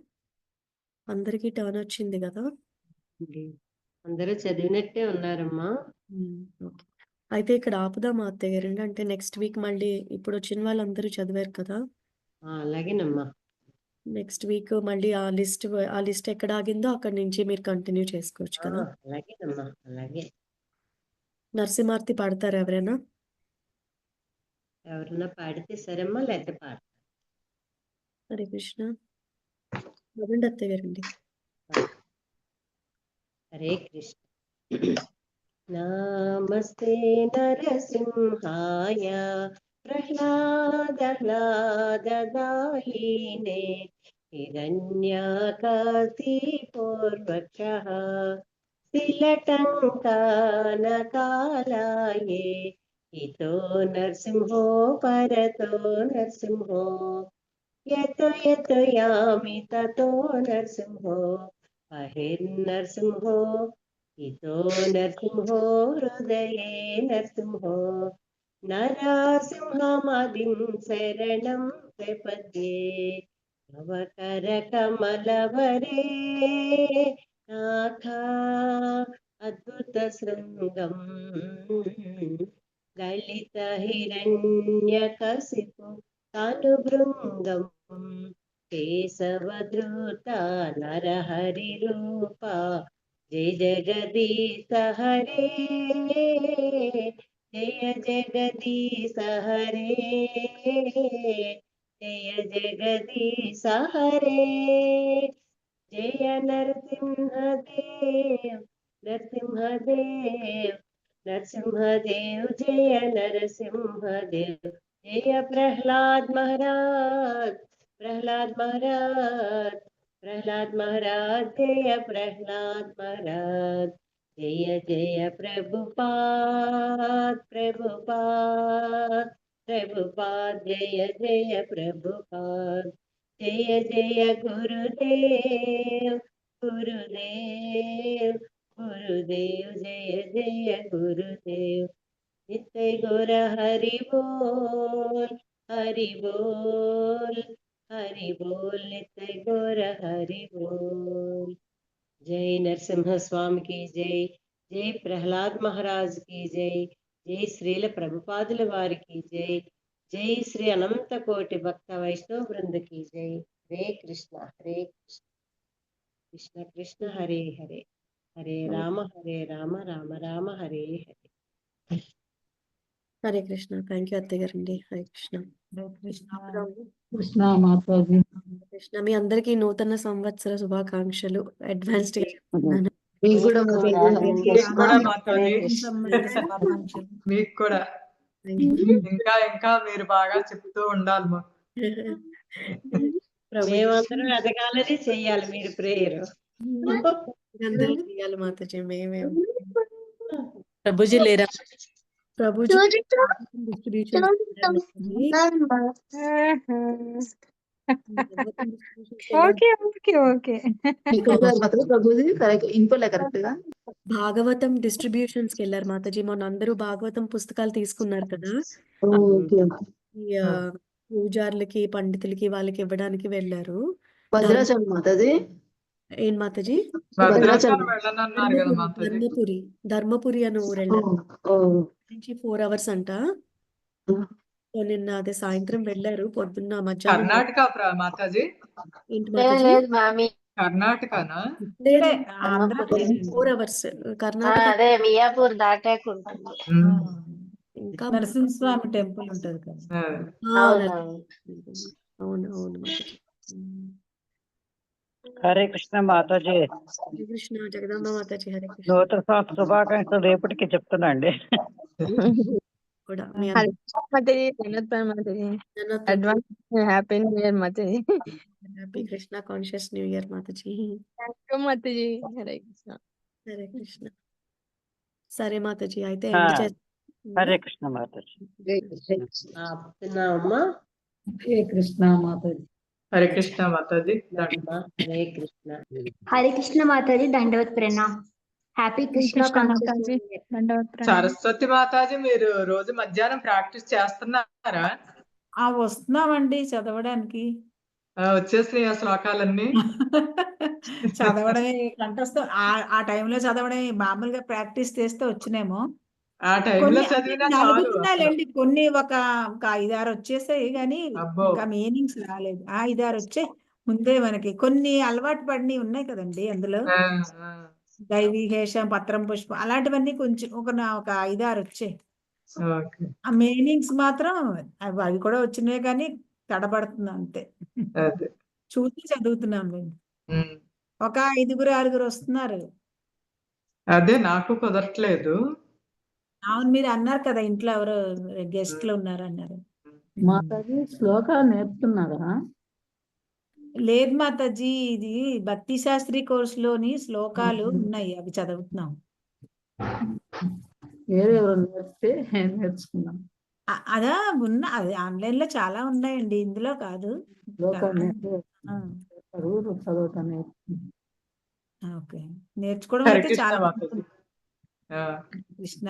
Speaker 2: అందరికీ టర్న్ వచ్చింది కదా.
Speaker 11: అందరూ చదివినట్టే ఉన్నారమ్మా.
Speaker 2: ఓకే. అయితే ఇక్కడ ఆపుదామా అత్తయ్య గారు? అంటే నెక్స్ట్ వీక్ మళ్ళీ ఇప్పుడు వచ్చిన వాళ్ళందరూ చదివారు కదా,
Speaker 11: అలాగేనమ్మా.
Speaker 2: నెక్స్ట్ వీక్ మళ్ళీ ఆ లిస్ట్ ఎక్కడ ఆగిందో అక్కడి నుంచి మీరు కంటిన్యూ చేసుకోవచ్చు కదా.
Speaker 11: అలాగేనమ్మా, అలాగే.
Speaker 2: నరసింహార్తి పాడతారా ఎవరైనా?
Speaker 11: ఎవరన్నా పాడితే సరేమ్మా, లేకపోతే పాడతా.
Speaker 2: హరే కృష్ణ. చదవండి అత్తయ్య గారండి.
Speaker 11: హరే కృష్ణ. నమస్తే నరసింహాయ ప్రహ్లాదాహ్లాదదాయినే హిరణ్యకశిపూర్వక్షః శిలటంకనకాలాయే ఇతో నరసింహో పరతో నరసింహో యతో యతో యామి తతో నరసింహో బహిర్నరసింహో ఇతో నరసింహో హృదయే నరసింహో నరసింహమదిం శరణం ప్రపద్యే భవకర కమలవరే నాథ అద్భుత శృంగం గళిత హిరణ్యకశిపు తనుభృంగం కేశవధృత నరహరి రూప జయ జగదీశ హరే జయ జగదీశ హరే జయ జగదీశ హరే జయ నరసింహదేవ్ నరసింహదేవ్ నరసింహదేవ్ జయ నరసింహదేవ్ జయ ప్రహ్లాద్ మహారాజ్ प्रहलाद महाराज प्रहलाद महाराज जय प्रहलाद महाराज जय जय प्रभुपाद प्रभुपाद प्रभुपाद जय जय प्रभुपाद जय जय गुरुदेव गुरुदेव गुरुदेव जय जय गुरुदेव नित्य गुर हरि बोल हरि बोल हरि बोल नित्य गौर हरि बोल। जय नरसिंह स्वामी की जय, जय प्रहलाद महाराज की जय, जय श्रील प्रभुपादुల వారి की जय, जय श्री अनंत कोटि भक्त वैष्णव वृंद की जय। हरे कृष्ण कृष्ण कृष्ण हरे हरे हरे राम राम राम हरे हरे।
Speaker 2: హరే కృష్ణ. థ్యాంక్ యూ అత్తయ్య గారండి. హరే కృష్ణ.
Speaker 10: కృష్ణ మాతాజీ.
Speaker 2: కృష్ణ. మీ అందరికీ నూతన సంవత్సర శుభాకాంక్షలు అడ్వాన్స్డ్ గా చెప్తున్నాను.
Speaker 1: మీకు కూడా
Speaker 6: మీకు కూడా ఇంకా ఇంకా మీరు బాగా చెప్తూ ఉండాలి.
Speaker 11: మేమందరం ఎదగాలని చెయ్యాలి మీరు ప్రేయర్.
Speaker 2: అందరూ చేయాలి మాతాజీ. మేమే
Speaker 15: ప్రభుజీ లేరా?
Speaker 2: ప్రభుజీ డిస్ట్రిబ్యూషన్ భాగవతం డిస్ట్రిబ్యూషన్స్ కి వెళ్ళారు మాతాజీ. మొన్న అందరూ భాగవతం పుస్తకాలు తీసుకున్నారు కదా, పూజారులకి పండితులకి వాళ్ళకి ఇవ్వడానికి వెళ్ళారు.
Speaker 14: భద్రాచలం మాతాజీ.
Speaker 2: ఏం మాతాజీ?
Speaker 6: ధర్మపురి
Speaker 2: ధర్మపురి అని ఊరు వెళ్ళారు. 4 hours అంట. నిన్న అదే సాయంత్రం వెళ్ళారు, పొద్దున్న మధ్యాహ్నం.
Speaker 6: కర్ణాటక మాతాజీ?
Speaker 2: ఏంటి మాతాజీ?
Speaker 6: కర్ణాటకనా?
Speaker 2: 4 hours కర్ణాటక.
Speaker 16: అదే మియాపూర్ దాటాక ఉంటుంది.
Speaker 2: ఇంకా
Speaker 5: నరసింహస్వామి టెంపుల్ ఉంటది కదా.
Speaker 2: అవును అవును.
Speaker 4: హరే కృష్ణ మాతాజీ.
Speaker 2: హరే కృష్ణ జగదాంబ మాతాజీ. హరే కృష్ణ.
Speaker 4: నూతన సంవత్సర శుభాకాంక్షలు రేపటికి చెప్తున్నా అండి.
Speaker 2: కూడా మీ
Speaker 8: హరే
Speaker 2: అందరికి.
Speaker 8: కృష్ణ మాతాజీ, ధన్యవాదాలు మాతాజీ.
Speaker 2: ధన్యవాదాలు
Speaker 8: advance happy new year Mataji.
Speaker 2: Happy Krishna conscious new year Mataji.
Speaker 8: Thank you మాతాజీ. హరే కృష్ణ.
Speaker 2: హరే కృష్ణ. సరే మాతాజీ, అయితే
Speaker 4: ఆ,
Speaker 2: ఎండ్ చేస్తాం.
Speaker 4: హరే కృష్ణ మాతాజీ.
Speaker 11: అమ్మా
Speaker 5: హరే కృష్ణ మాతాజీ.
Speaker 6: హరే కృష్ణ మాతాజీ.
Speaker 11: హరే కృష్ణ.
Speaker 19: హరే కృష్ణ మాతాజీ, దండవత్ ప్రణామ్. హ్యాపీ కృష్ణ
Speaker 13: కృష్ణ
Speaker 19: కాన్షియస్
Speaker 13: మాతాజీ,
Speaker 19: న్యూ ఇయర్.
Speaker 13: దండవత్ ప్రణామం.
Speaker 6: సరస్వతి మాతాజీ, మీరు రోజు మధ్యాహ్నం ప్రాక్టీస్ చేస్తున్నారా?
Speaker 5: వస్తున్నామండి చదవడానికి.
Speaker 6: వచ్చేసినాయి ఆ శ్లోకాలన్నీ.
Speaker 5: చదవడమే కంఠస్థం ఆ టైంలో చదవడమే, మామూలుగా ప్రాక్టీస్ చేస్తే వచ్చినేమో.
Speaker 6: ఆ టైంలో
Speaker 5: కొన్ని
Speaker 6: చదివినా చాలు అసలు.
Speaker 5: నలుగుతున్నాయండి, కొన్ని ఒక 5-6 వచ్చేసాయి, కానీ
Speaker 6: అబ్బో.
Speaker 5: ఇంకా మీనింగ్స్ రాలేదు. 5-6 వచ్చాయి ముందే. మనకి కొన్ని అలవాటు పడినవి ఉన్నాయి కదండి అందులో.
Speaker 6: ఆ, ఆ.
Speaker 5: దైవీహేషం, పత్రం, పుష్పం అలాంటివన్నీ కొంచెం ఒక 5-6 వచ్చాయి.
Speaker 6: ఓకే.
Speaker 5: ఆ మీనింగ్స్ మాత్రం అవి కూడా వచ్చినాయి, కానీ తడబడుతుంది అంతే.
Speaker 6: అదే.
Speaker 5: చూసి చదువుతున్నాం మేము.
Speaker 6: ఉమ్.
Speaker 5: ఒక 5-6 వస్తున్నారు.
Speaker 6: అదే నాకు కుదరట్లేదు.
Speaker 5: అవును, మీరు అన్నారు కదా ఇంట్లో ఎవరో గెస్ట్లు ఉన్నారు అన్నారు.
Speaker 10: మాతాజీ శ్లోకాలు నేర్పుతున్నారా?
Speaker 5: లేదు మాతాజీ, ఇది భక్తి శాస్త్రి కోర్సులోని శ్లోకాలు ఉన్నాయి, అవి చదువుతున్నాం.
Speaker 10: వేరెవరు నేర్పితే నేర్చుకున్నాం.
Speaker 5: అదా అది ఆన్లైన్ లో చాలా ఉన్నాయండి, ఇందులో కాదు.
Speaker 10: శ్లోకాలు
Speaker 5: ఆ,
Speaker 10: చదవటం నేర్చుకున్నాం.
Speaker 5: ఓకే. నేర్చుకోవడం
Speaker 6: హరే
Speaker 5: అయితే
Speaker 6: కృష్ణ
Speaker 5: చాలా
Speaker 6: మాతాజీ.
Speaker 5: కృష్ణ.